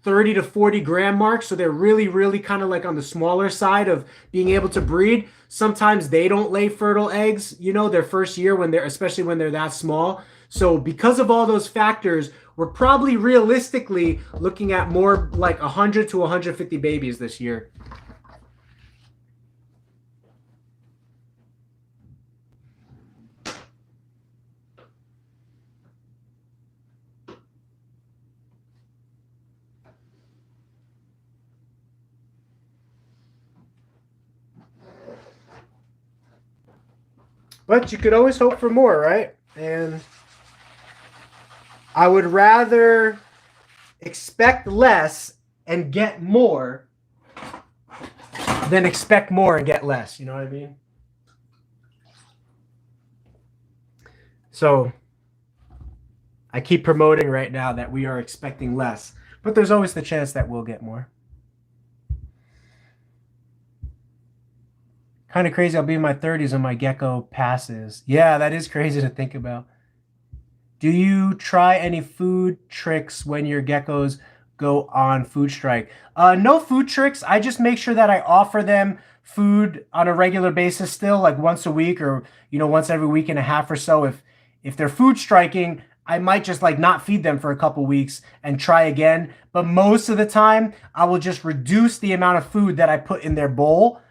30 to 40 gram mark. So they're really, really kind of like on the smaller side of being able to breed. Sometimes they don't lay fertile eggs, you know, their first year especially when they're that small. So because of all those factors, we're probably realistically looking at more like 100 to 150 babies this year. But you could always hope for more, right? And I would rather expect less and get more than expect more and get less. You know what I mean? So I keep promoting right now that we are expecting less, but there's always the chance that we'll get more. Kind of crazy. I'll be in my 30s and my gecko passes. Yeah, that is crazy to think about. Do you try any food tricks when your geckos go on food strike? No food tricks. I just make sure that I offer them food on a regular basis still, like once a week or, once every week and a half or so. If they're food striking, I might just like not feed them for a couple weeks and try again. But most of the time, I will just reduce the amount of food that I put in their bowl,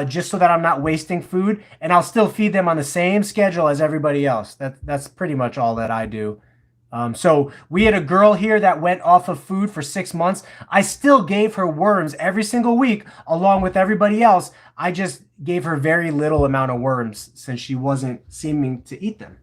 just so that I'm not wasting food, and I'll still feed them on the same schedule as everybody else. That's pretty much all that I do. So we had a girl here that went off of food for 6 months. I still gave her worms every single week along with everybody else. I just gave her very little amount of worms since she wasn't seeming to eat them.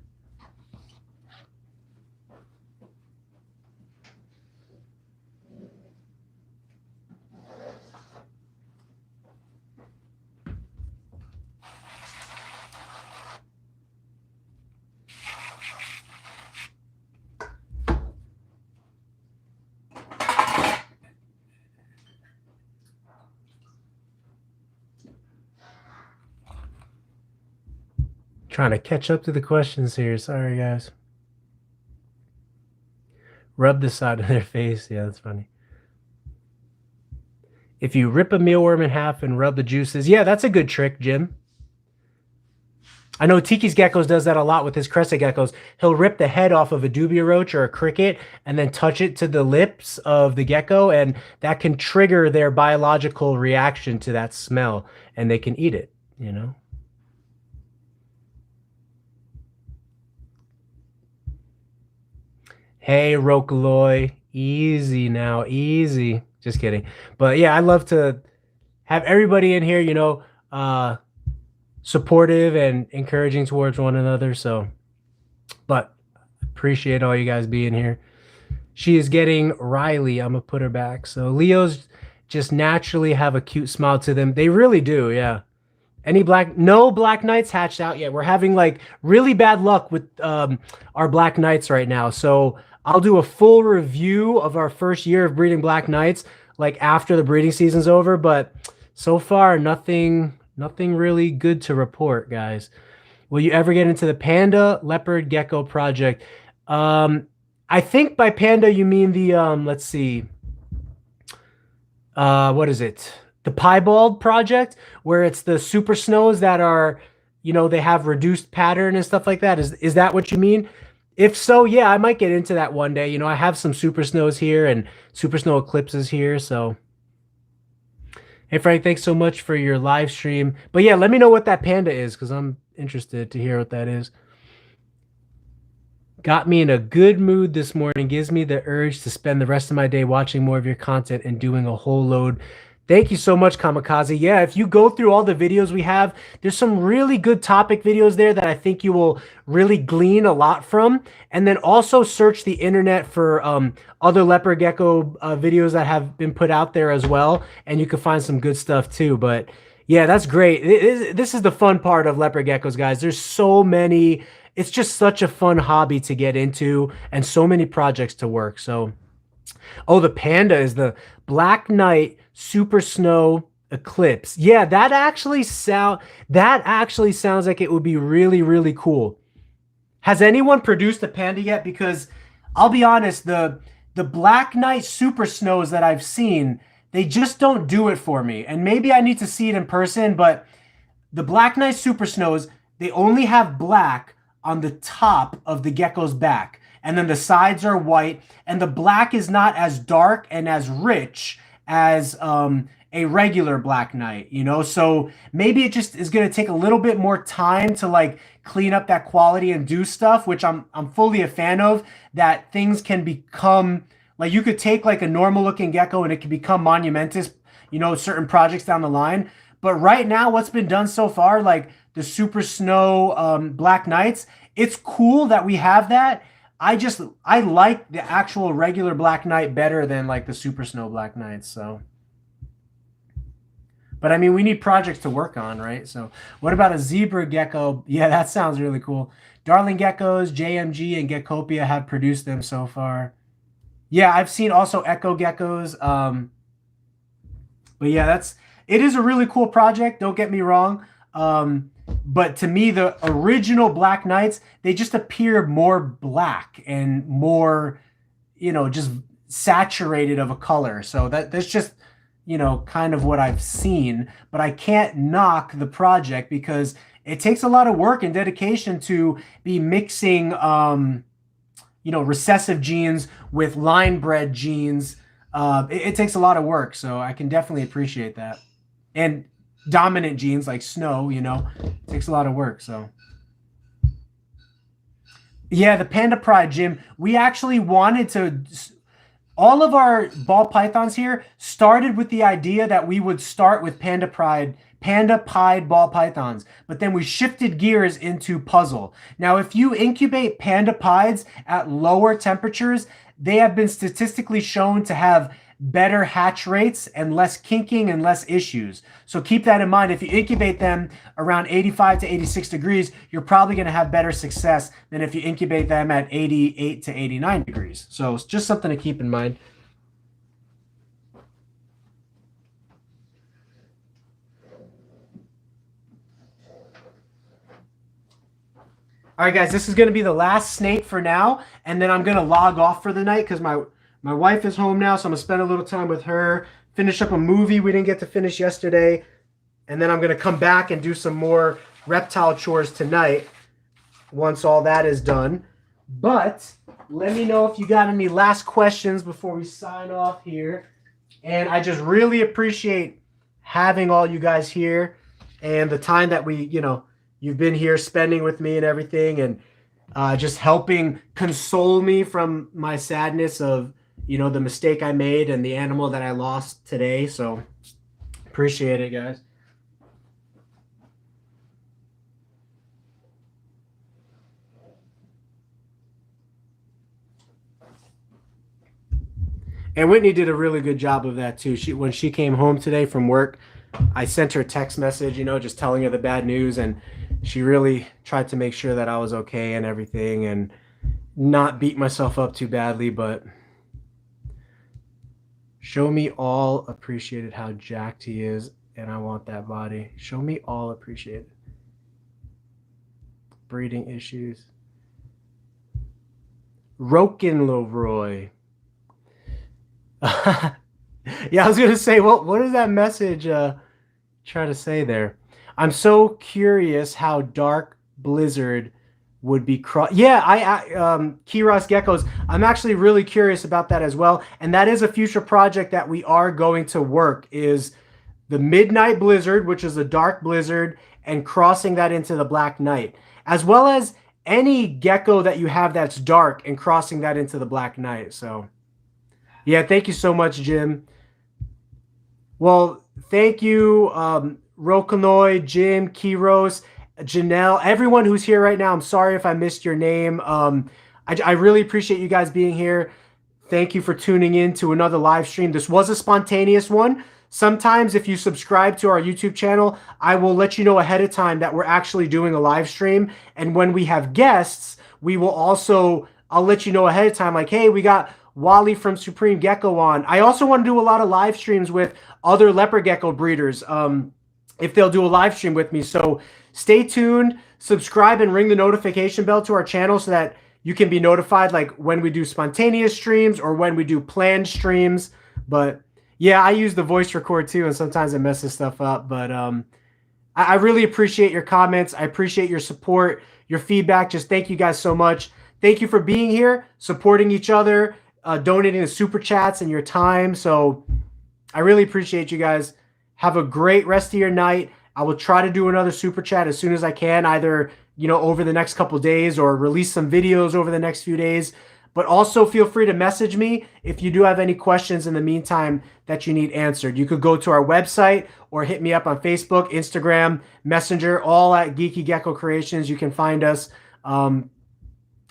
Trying to catch up to the questions here. Sorry, guys. Rub the side of their face. Yeah, that's funny. If you rip a mealworm in half and rub the juices. Yeah, that's a good trick, Jim. I know Tiki's Geckos does that a lot with his crescent geckos. He'll rip the head off of a dubia roach or a cricket and then touch it to the lips of the gecko, and that can trigger their biological reaction to that smell, and they can eat it, Hey, Rokaloy. Easy now. Easy. Just kidding. But yeah, I love to have everybody in here, supportive and encouraging towards one another. So, but appreciate all you guys being here. She is getting Riley. I'm going to put her back. So Leos just naturally have a cute smile to them. They really do. Yeah. No black knights hatched out yet. We're having like really bad luck with our black knights right now. So I'll do a full review of our first year of breeding black knights like after the breeding season's over. But so far, nothing really good to report, guys. Will you ever get into the panda leopard gecko project? I think by panda you mean the let's see. What is it? The piebald project, where it's the super snows that are, they have reduced pattern and stuff like that. Is that what you mean? If so, yeah, I might get into that one day. I have some super snows here and super snow eclipses here. So, hey, Frank, thanks so much for your live stream. But yeah, let me know what that panda is, because I'm interested to hear what that is. Got me in a good mood this morning. Gives me the urge to spend the rest of my day watching more of your content and doing a whole load. Thank you so much, Kamikaze. Yeah, if you go through all the videos we have, there's some really good topic videos there that I think you will really glean a lot from. And then also search the internet for other leopard gecko videos that have been put out there as well. And you can find some good stuff too. But yeah, that's great. This is the fun part of leopard geckos, guys. There's so many. It's just such a fun hobby to get into and so many projects to work. So, oh, the panda is the Black Knight Super Snow Eclipse. Yeah, that actually sounds like it would be really, really cool. Has anyone produced a panda yet? Because I'll be honest, the Black Knight Super Snows that I've seen, they just don't do it for me. And maybe I need to see it in person, but the Black Knight Super Snows, they only have black on the top of the gecko's back. And then the sides are white, and the black is not as dark and as rich as a regular Black Knight, So maybe it just is going to take a little bit more time to like clean up that quality and do stuff, which I'm fully a fan of, that things can become like, you could take like a normal looking gecko and it can become monumentous, certain projects down the line. But right now, what's been done so far, like the Super Snow Black Knights, it's cool that we have that. I like the actual regular Black Knight better than like the Super Snow Black Knights. So, but I mean, we need projects to work on, right? So what about a zebra gecko? Yeah, that sounds really cool. Darling Geckos, JMG, and Geckopia have produced them so far. Yeah, I've seen also Echo Geckos. But yeah, it is a really cool project. Don't get me wrong. But to me, the original Black Knights, they just appear more black and more, just saturated of a color. So that's just, you know, kind of what I've seen, but I can't knock the project because it takes a lot of work and dedication to be mixing, you know, recessive genes with line bred genes. It takes a lot of work, so I can definitely appreciate that. And dominant genes like snow, you know, it takes a lot of work. So yeah, the Panda Pride, Jim. We actually wanted to. All of our ball pythons here started with the idea that we would start with Panda Pied ball pythons, but then we shifted gears into puzzle. Now, if you incubate Panda Pieds at lower temperatures, they have been statistically shown to have better hatch rates and less kinking and less issues. So keep that in mind. If you incubate them around 85 to 86 degrees, you're probably going to have better success than if you incubate them at 88 to 89 degrees. So it's just something to keep in mind. All right, guys, this is going to be the last snake for now, and then I'm going to log off for the night because my wife is home now, so I'm going to spend a little time with her, finish up a movie we didn't get to finish yesterday, and then I'm going to come back and do some more reptile chores tonight once all that is done. But let me know if you got any last questions before we sign off here. And I just really appreciate having all you guys here and the time that we, you know, you've been here spending with me and everything, and just helping console me from my sadness of, you know, the mistake I made and the animal that I lost today. So appreciate it, guys. And Whitney did a really good job of that too. When she came home today from work, I sent her a text message, you know, just telling her the bad news, and she really tried to make sure that I was okay and everything and not beat myself up too badly. But show me all appreciated how jacked he is, and I want that body. Show me all appreciated. Breeding issues. Rokenlovroy. Yeah, I was gonna say, what is that message trying to say there? I'm so curious how Dark Blizzard would be Yeah, Kiros Geckos. I'm actually really curious about that as well, and that is a future project that we are going to work. Is the Midnight Blizzard, which is a Dark Blizzard, and crossing that into the Black Knight, as well as any gecko that you have that's dark and crossing that into the Black Knight. So yeah, thank you so much, Jim. Well, thank you, Rokanoi, Jim, Kiros, Janelle, everyone who's here right now. I'm sorry if I missed your name. I really appreciate you guys being here. Thank you for tuning in to another live stream. This was a spontaneous one. Sometimes if you subscribe to our YouTube channel, I will let you know ahead of time that we're actually doing a live stream. And when we have guests, we will also, I'll let you know ahead of time, like, hey, we got Wally from Supreme Gecko on. I also want to do a lot of live streams with other leopard gecko breeders, if they'll do a live stream with me. So stay tuned, subscribe, and ring the notification bell to our channel so that you can be notified like when we do spontaneous streams or when we do planned streams. But yeah, I use the voice record too, and sometimes it messes stuff up. But I really appreciate your comments. I appreciate your support, your feedback. Just thank you guys so much. Thank you for being here, supporting each other, donating the super chats and your time. So I really appreciate you guys. Have a great rest of your night. I will try to do another super chat as soon as I can, either, you know, over the next couple days or release some videos over the next few days. But also feel free to message me if you do have any questions in the meantime that you need answered. You could go to our website or hit me up on Facebook, Instagram, Messenger, all at GeekyGeckoCreations. You can find us. And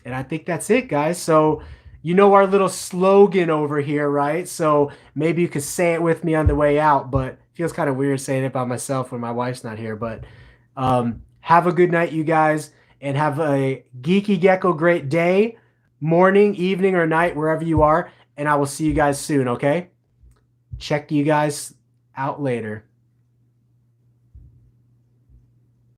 I think that's it, guys. So you know our little slogan over here, right? So maybe you could say it with me on the way out, but it feels kind of weird saying it by myself when my wife's not here. But have a good night, you guys, and have a Geeky Gecko great day, morning, evening, or night, wherever you are. And I will see you guys soon, okay? Check you guys out later.